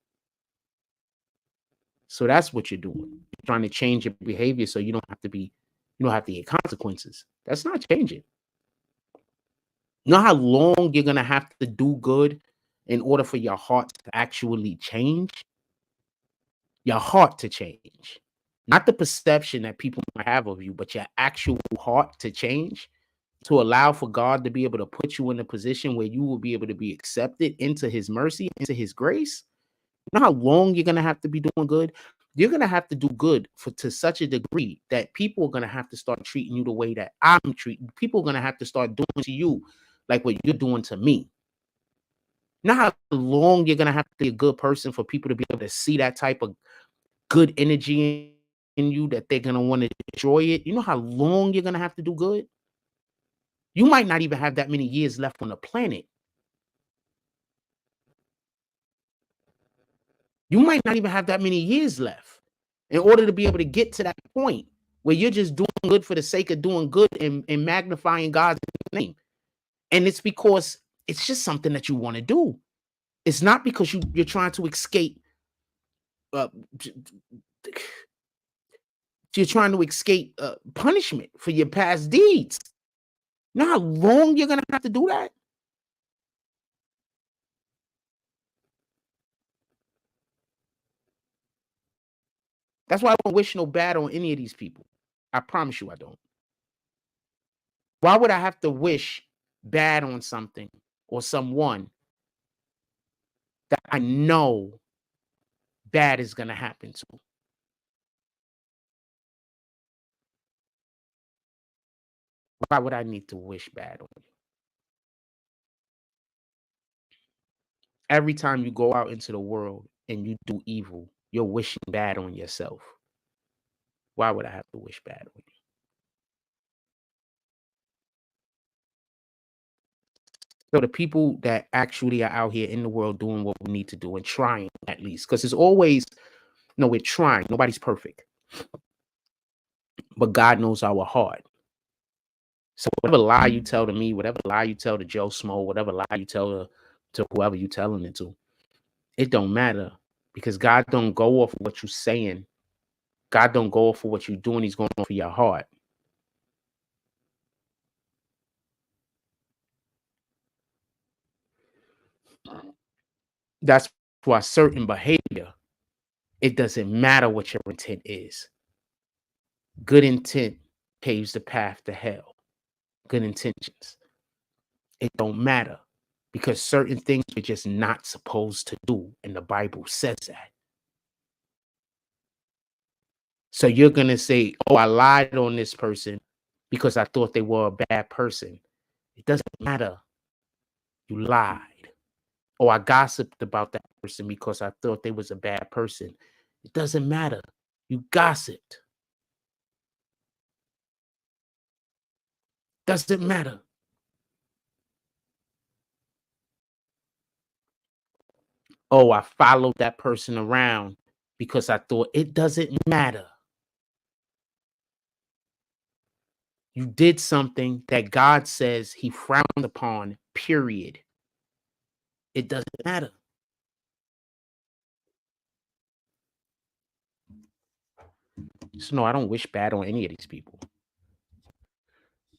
So that's what you're doing. You're trying to change your behavior so you don't have to get consequences. That's not changing. You know how long you're going to have to do good in order for your heart to actually change? Your heart to change. Not the perception that people might have of you, but your actual heart to change, to allow for God to be able to put you in a position where you will be able to be accepted into his mercy, into his grace. You know how long you're going to have to be doing good? You're going to have to do good to such a degree that people are going to have to start treating you the way that I'm treating. People are going to have to start doing to you like what you're doing to me. You know how long you're going to have to be a good person for people to be able to see that type of good energy in you, that they're going to want to destroy it? You know how long you're going to have to do good? You might not even have that many years left on the planet. You might not even have that many years left in order to be able to get to that point where you're just doing good for the sake of doing good and magnifying God's name. And it's because it's just something that you want to do. It's not because you're trying to escape. You're trying to escape punishment for your past deeds. You know how long you're going to have to do that? That's why I don't wish no bad on any of these people. I promise you I don't. Why would I have to wish bad on something or someone that I know bad is going to happen to? Why would I need to wish bad on you? Every time you go out into the world and you do evil, you're wishing bad on yourself. Why would I have to wish bad on you? So the people that actually are out here in the world doing what we need to do and trying, at least, because it's always, we're trying. Nobody's perfect. But God knows our heart. So whatever lie you tell to me, whatever lie you tell to Joe Smo, whatever lie you tell to whoever you telling it to, it don't matter, because God don't go off of what you're saying. God don't go off for what you're doing. He's going off for your heart. That's why certain behavior, it doesn't matter what your intent is. Good intent paves the path to hell. Good intentions. It don't matter, because certain things you're just not supposed to do, and the Bible says that. So you're going to say, oh, I lied on this person because I thought they were a bad person. It doesn't matter. You lied. Oh, I gossiped about that person because I thought they was a bad person. It doesn't matter. You gossiped. Doesn't matter. Oh, I followed that person around because I thought, it doesn't matter. You did something that God says he frowned upon, period. It doesn't matter. So no, I don't wish bad on any of these people.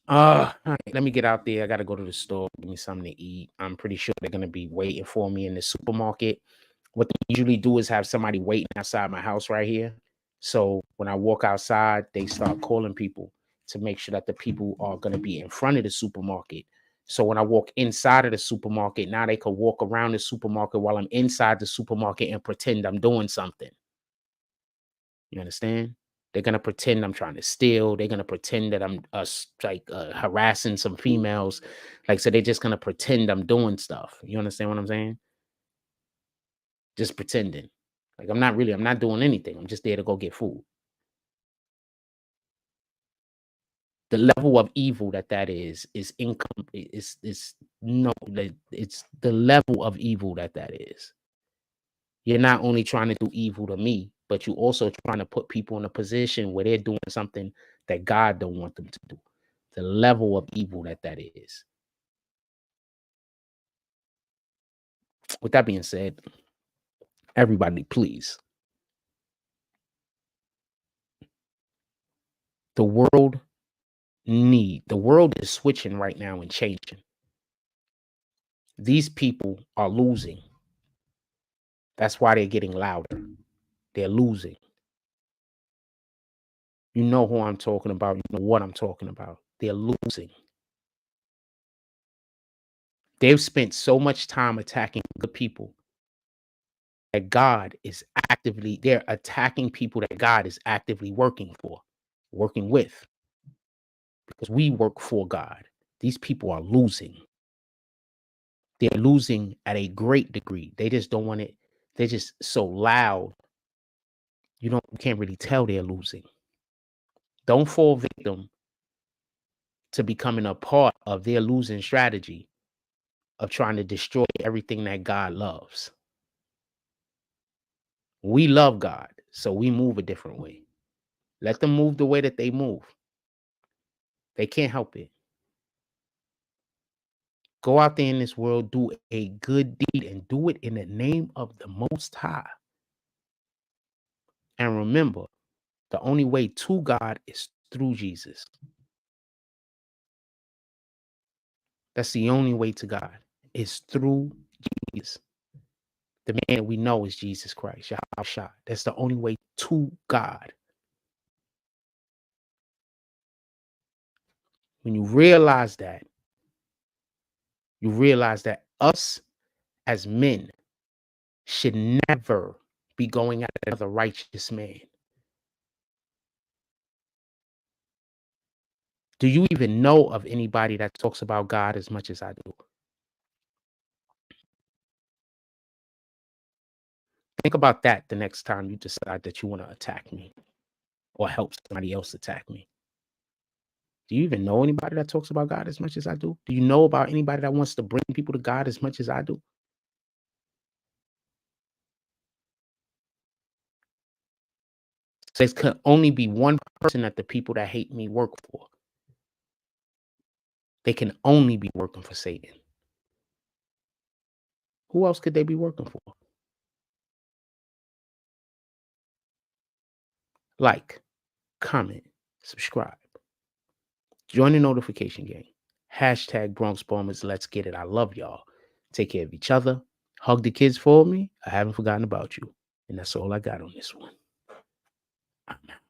All right, let me get out there. I gotta go to the store, give me something to eat. I'm pretty sure they're gonna be waiting for me in the supermarket. What they usually do is have somebody waiting outside my house right here. So when I walk outside, they start calling people to make sure that the people are gonna be in front of the supermarket. So when I walk inside of the supermarket, now they can walk around the supermarket while I'm inside the supermarket and pretend I'm doing something. You understand? They're gonna pretend I'm trying to steal. They're gonna pretend that I'm harassing some females. Like, so they're just gonna pretend I'm doing stuff. You understand what I'm saying? Just pretending. Like I'm not doing anything. I'm just there to go get food. The level of evil that is income. It's the level of evil that is. You're not only trying to do evil to me, but you're also trying to put people in a position where they're doing something that God don't want them to do. The level of evil that is. With that being said, everybody, please. The world is switching right now and changing. These people are losing. That's why they're getting louder. They're losing. You know who I'm talking about. You know what I'm talking about. They're losing. They've spent so much time attacking good people that God is they're attacking people that God is actively working with. Because we work for God. These people are losing. They're losing at a great degree. They just don't want it. They're just so loud. You can't really tell they're losing. Don't fall victim to becoming a part of their losing strategy of trying to destroy everything that God loves. We love God, so we move a different way. Let them move the way that they move. They can't help it. Go out there in this world, do a good deed, and do it in the name of the Most High. And remember, the only way to God is through Jesus. That's the only way to God, is through Jesus. The man we know is Jesus Christ. Yahshua. That's the only way to God. When you realize that, us as men should never be going after another righteous man. Do you even know of anybody that talks about God as much as I do? Think about that the next time you decide that you want to attack me or help somebody else attack me. Do you even know anybody that talks about God as much as I do? Do you know about anybody that wants to bring people to God as much as I do? There can only be one person that the people that hate me work for. They can only be working for Satan. Who else could they be working for? Like, comment, subscribe. Join the notification gang. Hashtag Bronx Bombers. Let's get it. I love y'all. Take care of each other. Hug the kids for me. I haven't forgotten about you. And that's all I got on this one. I'm out.